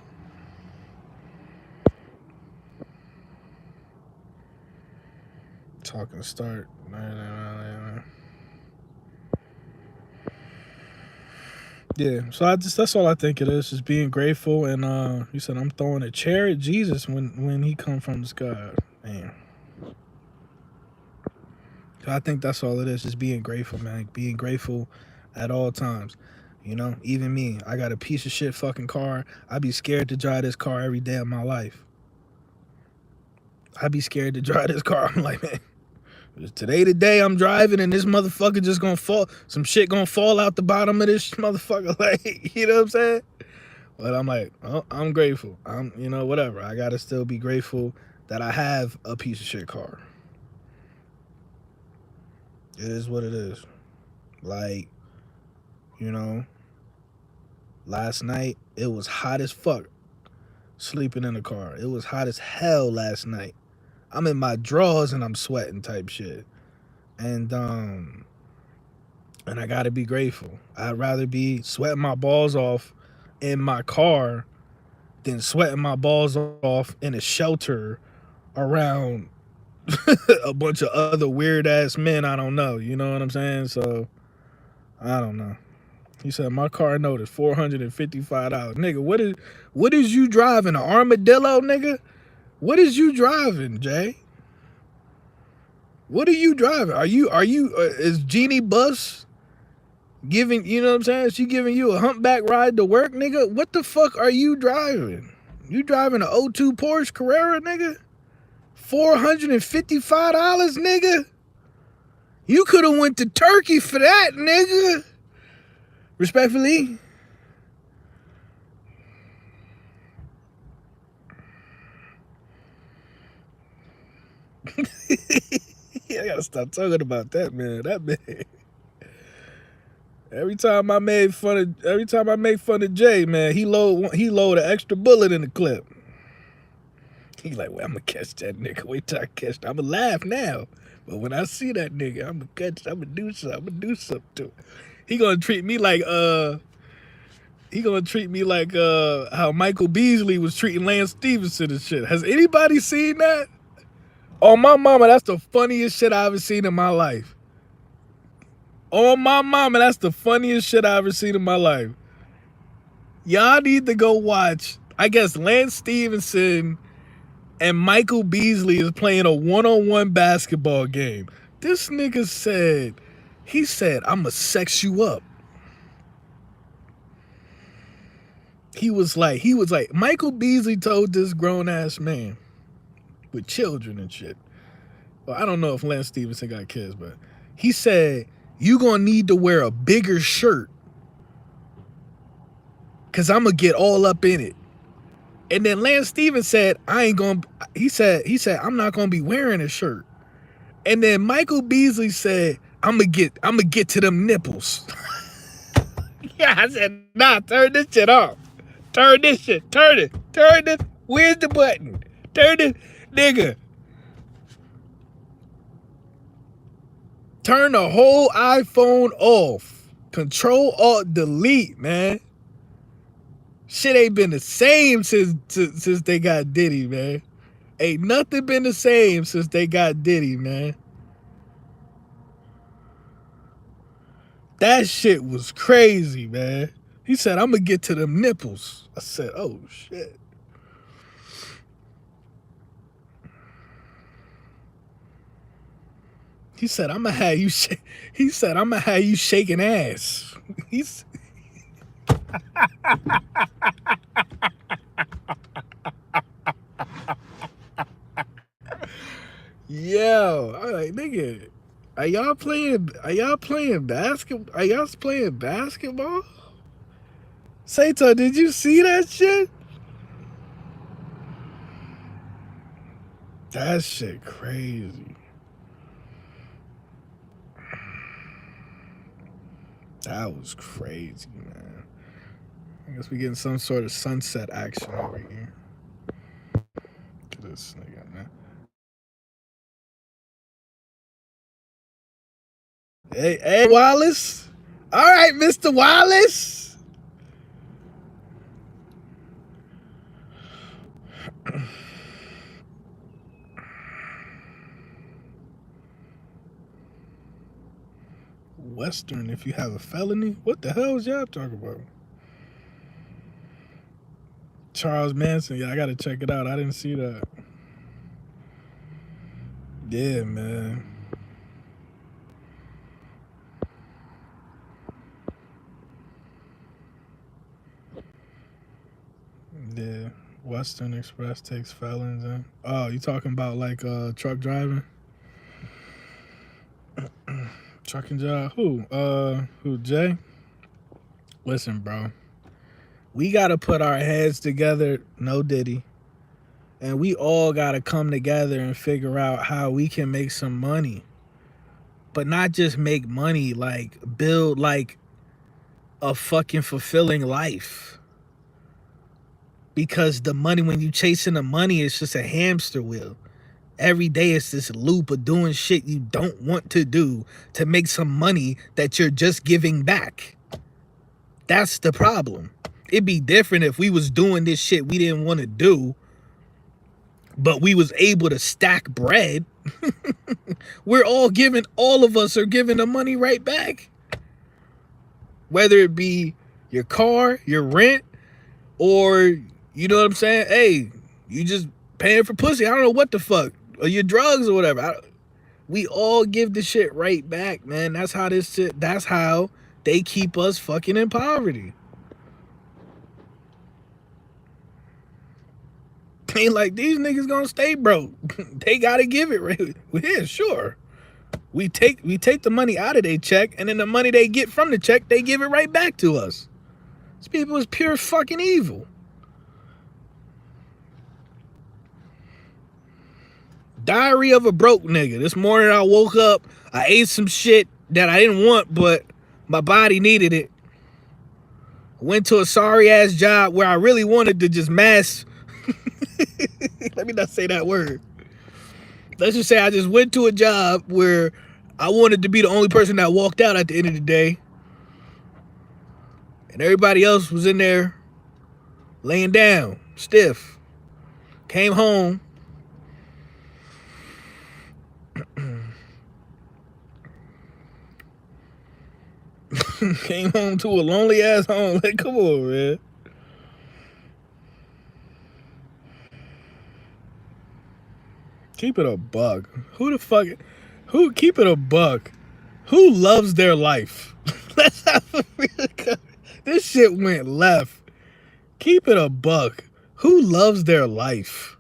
Talking start. Yeah, so that's all I think it is being grateful. And he said I'm throwing a chair at Jesus when he come from the sky. Man. So I think that's all it is being grateful, man. Being grateful at all times. Even me, I got a piece of shit fucking car. I'd be scared to drive this car every day of my life. I'd be scared to drive this car. I'm like, man, today the day I'm driving and this motherfucker just gonna fall. Some shit gonna fall out the bottom of this motherfucker. Like, you know what I'm saying? But I'm like, oh, I'm grateful. Whatever. I gotta still be grateful that I have a piece of shit car. It is what it is. Like, last night it was hot as fuck sleeping in the car. It was hot as hell last night. I'm in my drawers and I'm sweating type shit. And I gotta be grateful. I'd rather be sweating my balls off in my car than sweating my balls off in a shelter around a bunch of other weird ass men I don't know. You know what I'm saying? So I don't know. He said my car note is $455. Nigga, what is you driving? An armadillo, nigga? What is you driving, Jay? What are you driving? Is Jeannie Bus giving, you know what I'm saying? She giving you a humpback ride to work, nigga? What the fuck are you driving? You driving an O2 Porsche Carrera, nigga? $455, nigga? You could have went to Turkey for that, nigga. Respectfully. I gotta stop talking about that, man. That man. Every time I make fun of Jay, man, he load an extra bullet in the clip. He like, well, I'm gonna catch that nigga. Wait till I catch. I'm gonna laugh now, but when I see that nigga, I'm gonna catch. I'm gonna do something. I'm gonna do something to him. He gonna treat me like how Michael Beasley was treating Lance Stevenson and shit. Has anybody seen that? Oh my mama, that's the funniest shit I ever seen in my life. Oh my mama, that's the funniest shit I ever seen in my life. Y'all need to go watch. I guess Lance Stevenson and Michael Beasley is playing a one-on-one basketball game. This nigga said, I'ma sex you up. He was like, Michael Beasley told this grown-ass man with children and shit. Well, I don't know if Lance Stevenson got kids, but he said, you gonna need to wear a bigger shirt because I'm gonna get all up in it. And then Lance Stevens said, he said, I'm not gonna be wearing a shirt. And then Michael Beasley said, I'm gonna get to them nipples. Yeah, I said, nah, turn this shit off. Turn this. Where's the button? Turn it, nigga. Turn the whole iPhone off. Control Alt Delete, man. Shit ain't been the same since they got Diddy, man. Ain't nothing been the same since they got Diddy, man. That shit was crazy, man. He said, I'm gonna get to them nipples. I said, oh shit. He said, I'm gonna have you shaking ass. He's Yo, I'm like, nigga, are y'all playing basketball? Are y'all playing basketball? Sato, did you see that shit? That shit crazy. That was crazy, man. I guess we getting some sort of sunset action over here. Look at this nigga, man. Hey, Wallace. All right, Mr. Wallace. Western, if you have a felony? What the hell was y'all talking about? Charles Manson. Yeah, I gotta check it out. I didn't see that. Yeah, man. Yeah. Western Express takes felons in. Oh, you talking about like truck driving? Trucking job? Who, Jay? Listen, bro. We gotta put our heads together, no Diddy. And we all gotta come together and figure out how we can make some money. But not just make money, like build like a fucking fulfilling life. Because the money, when you chasing the money, it's just a hamster wheel. Every day it's this loop of doing shit you don't want to do to make some money that you're just giving back. That's the problem. It'd be different if we was doing this shit we didn't want to do, but we was able to stack bread. All of us are giving the money right back. Whether it be your car, your rent, or, you know what I'm saying? Hey, you just paying for pussy. I don't know what the fuck. Or your drugs or whatever. We all give the shit right back, man. That's how they keep us fucking in poverty. Ain't like these niggas gonna stay broke. They gotta give it right. Yeah, sure. We take the money out of their check, and then the money they get from the check, they give it right back to us. These people is pure fucking evil. Diary of a broke nigga. This morning I woke up, I ate some shit that I didn't want, but my body needed it. Went to a sorry ass job where I really wanted to just mass. Let me not say that word. Let's just say I just went to a job where I wanted to be the only person that walked out at the end of the day. And everybody else was in there laying down, stiff. Came home. Came home to a lonely ass home. Like, come on, man. Keep it a buck. Who keep it a buck? Who loves their life? Let's have a real. This shit went left. Keep it a buck. Who loves their life?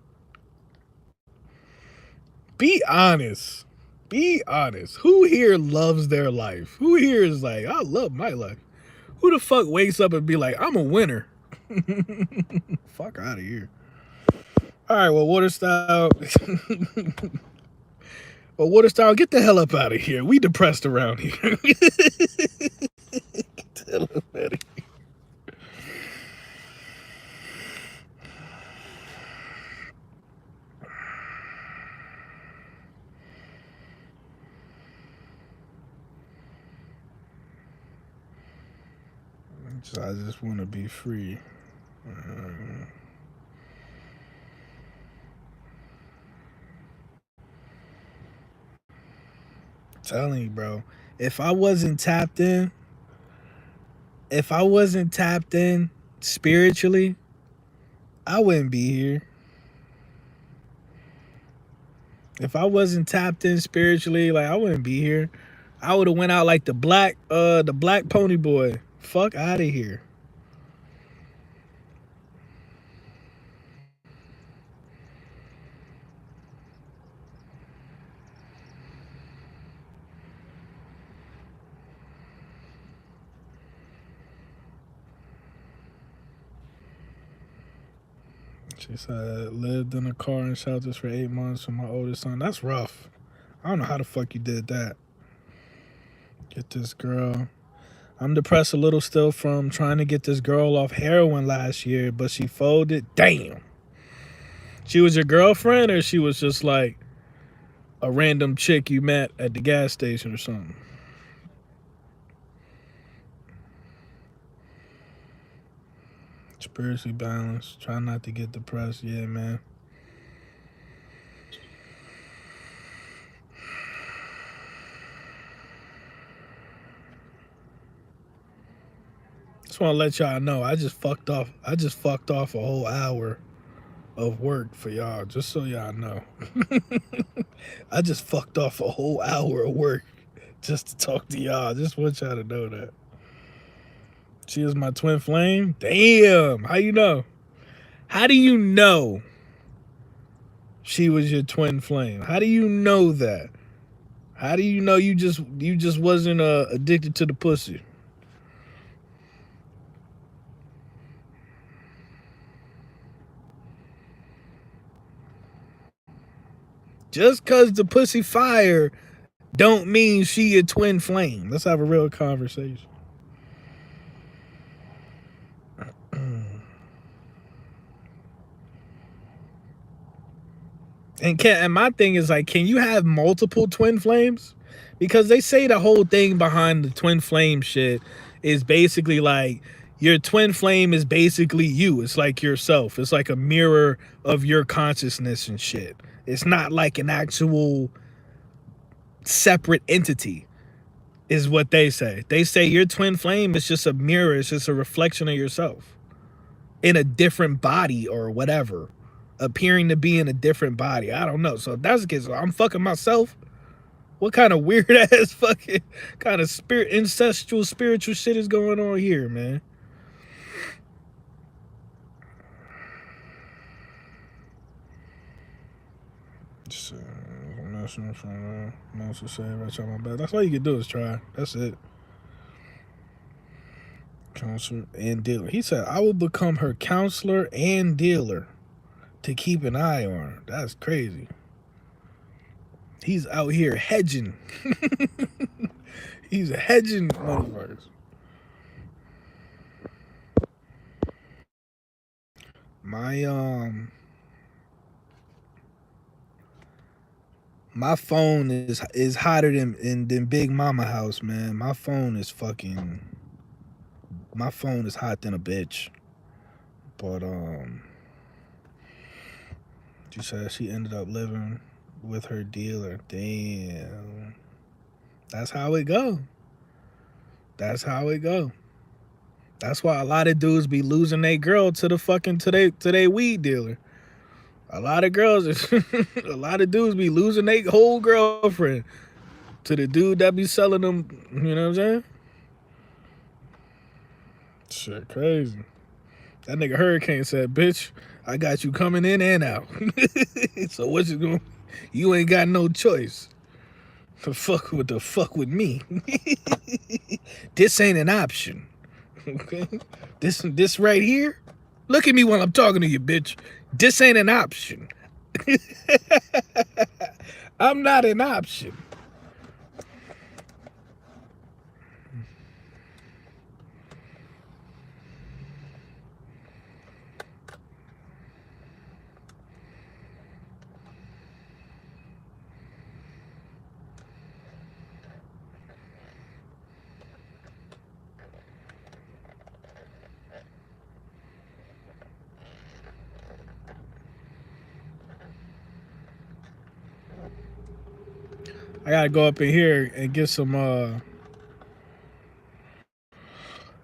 Be honest. Be honest. Who here loves their life? Who here is like, I love my life? Who the fuck wakes up and be like, I'm a winner? Fuck out of here. All right, well, Water Style. Well, Water Style, get the hell up out of here. We depressed around here. Get the hell up out of here. I just want to be free. Telling you, bro. If I wasn't tapped in spiritually, I wouldn't be here. If I wasn't tapped in spiritually, like I wouldn't be here. I would have went out like the black pony boy. Fuck out of here. She said, lived in a car and shelters for 8 months with my oldest son. That's rough. I don't know how the fuck you did that. Get this girl. I'm depressed a little still from trying to get this girl off heroin last year, but she folded. Damn. She was your girlfriend, or she was just like a random chick you met at the gas station or something? Spiritually balanced. Try not to get depressed. Yeah, man. Just want to let y'all know I just fucked off. I just fucked off a whole hour of work for y'all, just so y'all know. I just fucked off a whole hour of work just to talk to y'all. Just want y'all to know that. She is my twin flame? Damn. How you know? How do you know she was your twin flame? How do you know that? How do you know you just wasn't addicted to the pussy? Just cause the pussy fire don't mean she your twin flame. Let's have a real conversation. And my thing is like, can you have multiple twin flames? Because they say the whole thing behind the twin flame shit is basically like your twin flame is basically you. It's like yourself. It's like a mirror of your consciousness and shit. It's not like an actual separate entity, is what they say. They say your twin flame is just a mirror. It's just a reflection of yourself in a different body or whatever, appearing to be in a different body. I don't know. So if that's the case, I'm fucking myself. What kind of weird ass fucking kind of ancestral spiritual shit is going on here, man? Just, that's all you can do is try. That's it. Counselor and dealer. He said, I will become her counselor and dealer to keep an eye on her. That's crazy. He's out here hedging. He's hedging motherfuckers. My phone is hotter than Big Mama house, man. My phone is hot than a bitch. But she said she ended up living with her dealer. Damn. That's how it go. That's how it go. That's why a lot of dudes be losing their girl to the fucking to they weed dealer. A lot of dudes be losing their whole girlfriend to the dude that be selling them. You know what I'm saying? Shit, crazy. That nigga Hurricane said, "Bitch, I got you coming in and out. So what you doing? You ain't got no choice. The fuck with me. This ain't an option. Okay, this right here. Look at me while I'm talking to you, bitch. This ain't an option. I'm not an option." I gotta go up in here and get some. I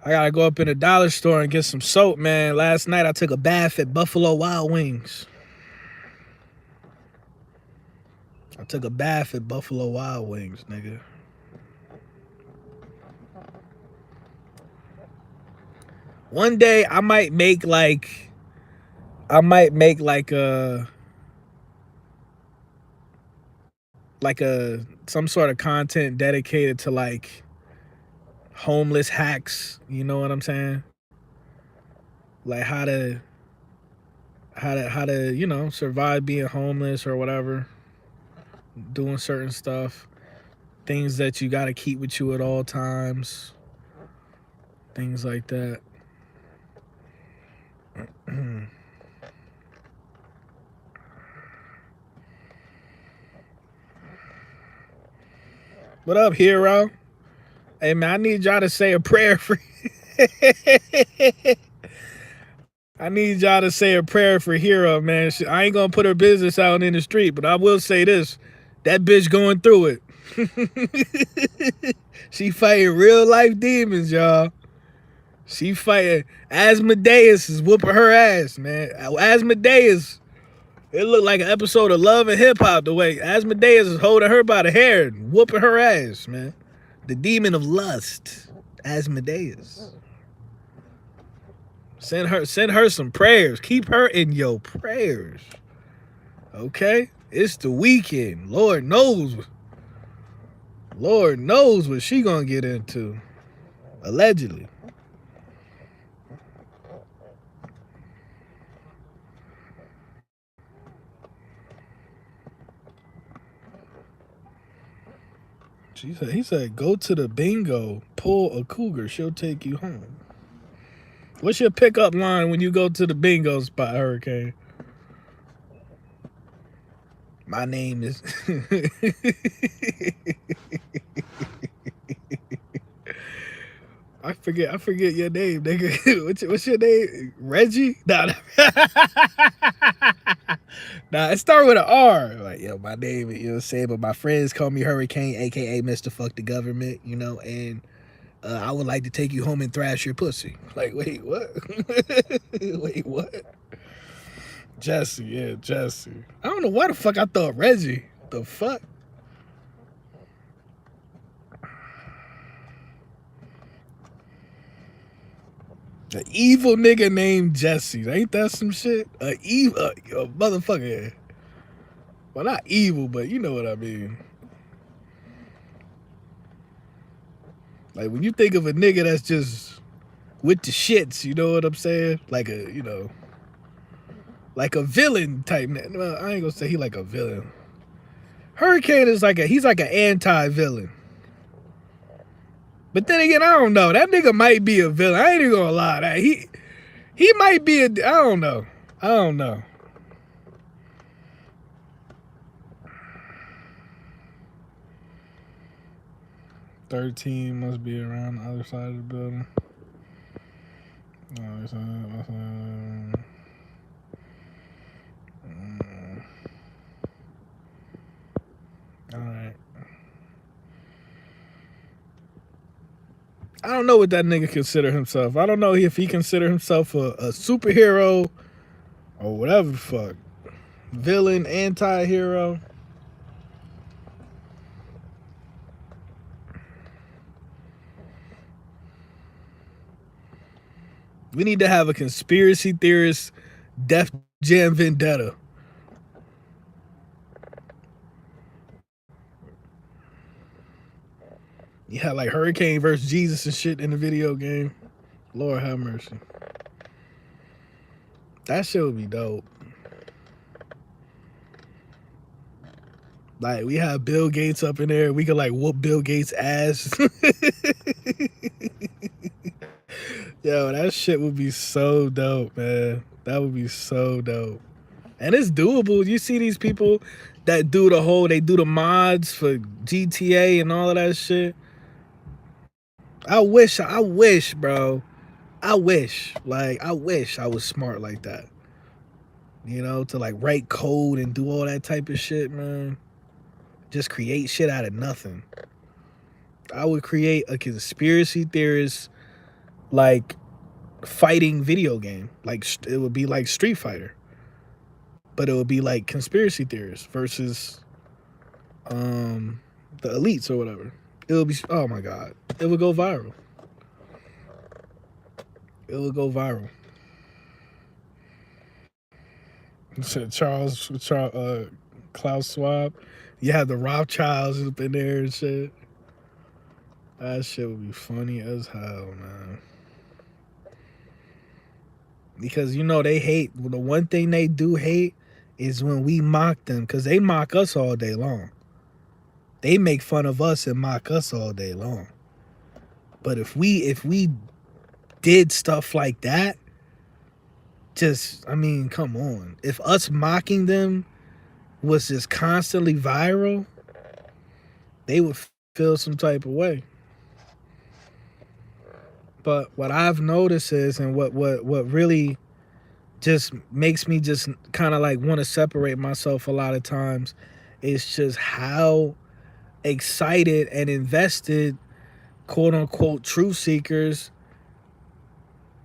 gotta go up in the dollar store and get some soap, man. Last night I took a bath at Buffalo Wild Wings. I took a bath at Buffalo Wild Wings, nigga. One day I might make like a some sort of content dedicated to like homeless hacks, you know what I'm saying? Like how to survive being homeless or whatever, doing certain stuff, things that you got to keep with you at all times. things like that. What up, hero? Hey man, I need y'all to say a prayer for. I need y'all to say a prayer for Hero, man. I ain't gonna put her business out in the street, but I will say this: that bitch going through it. She fighting real life demons, y'all. She fighting. Asmodeus is whooping her ass, man. Asmodeus. It looked like an episode of Love and Hip Hop the way Asmodeus is holding her by the hair and whooping her ass, man. The demon of lust, Asmodeus. Send her some prayers. Keep her in your prayers. Okay? It's the weekend. Lord knows what she gonna get into. Allegedly. He said, go to the bingo, pull a cougar, she'll take you home. What's your pickup line when you go to the bingo spot, Hurricane? My name is. I forget your name, nigga. What's your name? Reggie? Nah. Nah, it started with an R. Like, yo, my name, you know what I'm saying? But my friends call me Hurricane, aka Mr. Fuck the Government, you know, and I would like to take you home and thrash your pussy. Like, wait, what? Wait, what? Jesse, yeah, Jesse. I don't know why the fuck I thought Reggie. The fuck? The evil nigga named Jesse. Ain't that some shit? A motherfucker. Well, not evil, but you know what I mean. Like, when you think of a nigga that's just with the shits, you know what I'm saying? Like a, you know, like a villain type. Well, I ain't gonna say he like a villain. Hurricane is he's like an anti-villain. But then again, I don't know. That nigga might be a villain. I ain't even gonna lie. He might be I don't know. 13 must be around the other side of the building. Alright. I don't know what that nigga consider himself. I don't know if he consider himself a superhero or whatever the fuck. Villain, anti-hero. We need to have a conspiracy theorist Def Jam vendetta. You had like Hurricane versus Jesus and shit in the video game. Lord have mercy. That shit would be dope. Like, we have Bill Gates up in there. We could like whoop Bill Gates' ass. Yo, that shit would be so dope, man. That would be so dope. And it's doable. You see these people that do they do the mods for GTA and all of that shit. I wish, bro. I wish I was smart like that. You know, to like write code and do all that type of shit, man. Just create shit out of nothing. I would create a conspiracy theorist like fighting video game. Like, it would be like Street Fighter. But it would be like conspiracy theorists versus the elites or whatever. It would be, oh my God. It would go viral. It would go viral. Klaus Schwab. You have the Rothschilds up in there and shit. That shit would be funny as hell, man. Because, you know, they hate, the one thing they do hate is when we mock them, because they mock us all day long. They make fun of us and mock us all day long. But if we did stuff like that, just, I mean, come on. If us mocking them was just constantly viral, they would feel some type of way. But what I've noticed is, and what really just makes me just kind of like want to separate myself a lot of times, is just how excited and invested quote unquote truth seekers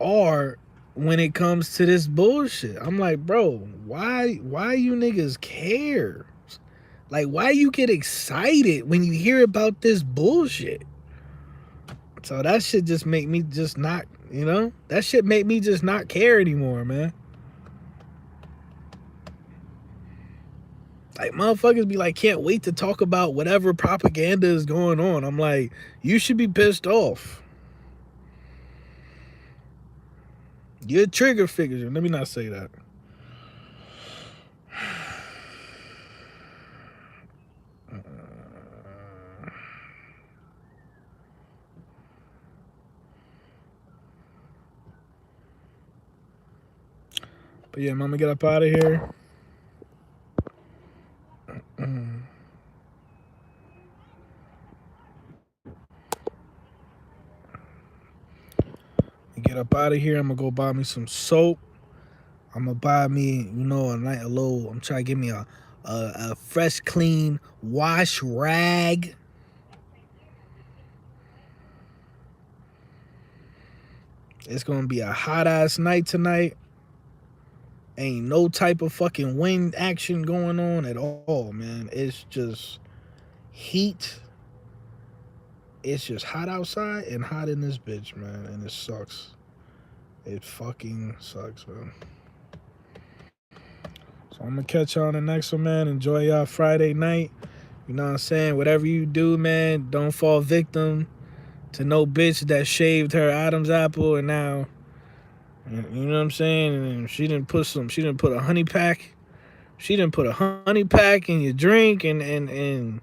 are when it comes to this bullshit. I'm like, bro, why you niggas care? Like, why you get excited when you hear about this bullshit? So that shit just make me just not, that shit make me just not care anymore, man. Like, motherfuckers be like, can't wait to talk about whatever propaganda is going on. I'm like, you should be pissed off. You're a trigger figure. Let me not say that. But yeah, I'm gonna get up out of here. Get up out of here. I'm gonna go buy me some soap. I'm gonna buy me, a little. I'm trying to get me a fresh, clean wash rag. It's gonna be a hot ass night tonight. Ain't no type of fucking wind action going on at all, man. It's just heat. It's just hot outside and hot in this bitch, man. And it sucks. It fucking sucks, man. So I'm gonna catch y'all on the next one, man. Enjoy y'all Friday night. You know what I'm saying? Whatever you do, man, don't fall victim to no bitch that shaved her Adam's apple and now, you know what I'm saying? And she didn't put a honey pack. She didn't put a honey pack in your drink and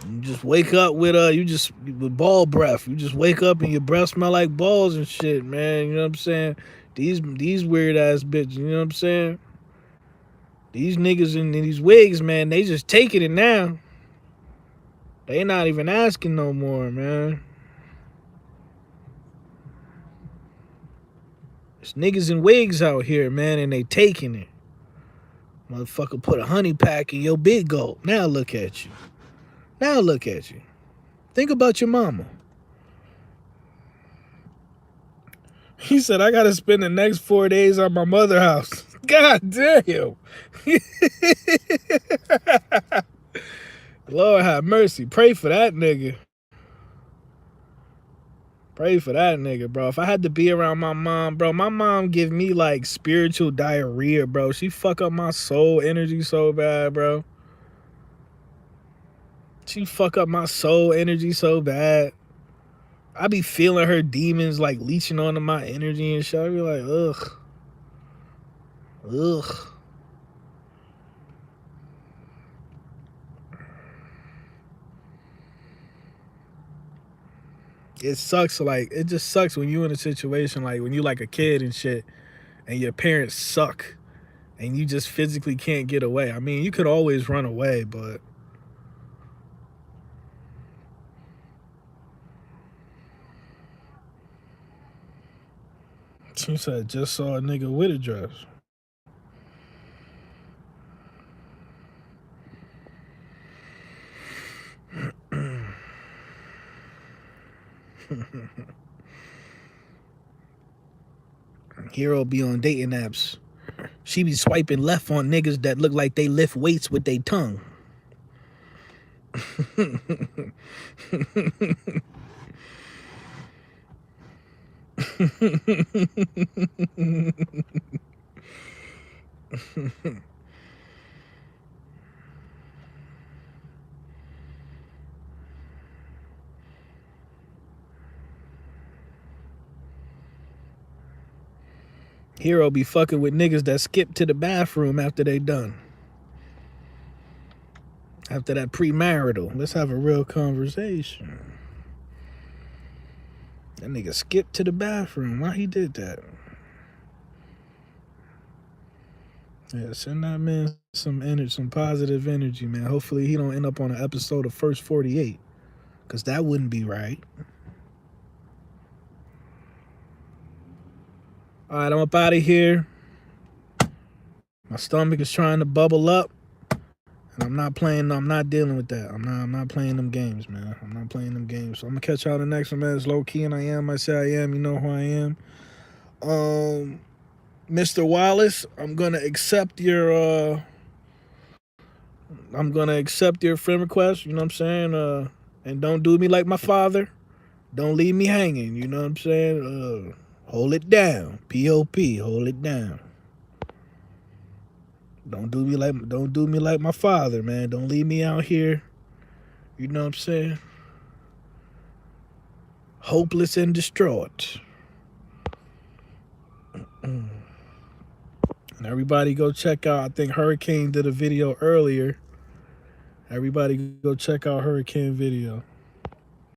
you just wake up with with ball breath. You just wake up and your breath smell like balls and shit, man. You know what I'm saying? These weird ass bitches, you know what I'm saying? These niggas in these wigs, man, they just taking it now. They not even asking no more, man. There's niggas in wigs out here, man, and they taking it. Motherfucker put a honey pack in your big gulp. Now look at you. Now look at you. Think about your mama. He said, I gotta spend the next 4 days at my mother's house. God damn. Lord have mercy. Pray for that nigga. Pray for that nigga, bro. If I had to be around my mom, bro, my mom give me like spiritual diarrhea, bro. She fuck up my soul energy so bad, bro. She fuck up my soul energy so bad. I be feeling her demons like leeching onto my energy and shit. I be like, ugh. Ugh. It sucks, like, it just sucks when you in a situation like when you like a kid and shit and your parents suck and you just physically can't get away. I mean, you could always run away, but she said, just saw a nigga with a dress. Hero be on dating apps. She be swiping left on niggas that look like they lift weights with their tongue. Hero be fucking with niggas that skip to the bathroom after they done. After that premarital. Let's have a real conversation. That nigga skipped to the bathroom. Why he did that? Yeah, send that man some energy, some positive energy, man. Hopefully he don't end up on an episode of First 48, because that wouldn't be right. All right, I'm up out of here. My stomach is trying to bubble up, and I'm not playing. I'm not dealing with that. I'm not playing them games, man. I'm not playing them games. So I'm gonna catch y'all the next one, man. It's low key, and I am. I say I am. You know who I am. Mr. Wallace, I'm gonna accept your. I'm gonna accept your friend request. You know what I'm saying. And don't do me like my father. Don't leave me hanging. You know what I'm saying. Hold it down. P.O.P. Hold it down. Don't do me like my father, man. Don't leave me out here. You know what I'm saying? Hopeless and distraught. And everybody go check out. I think Hurricane did a video earlier. Everybody go check out Hurricane video.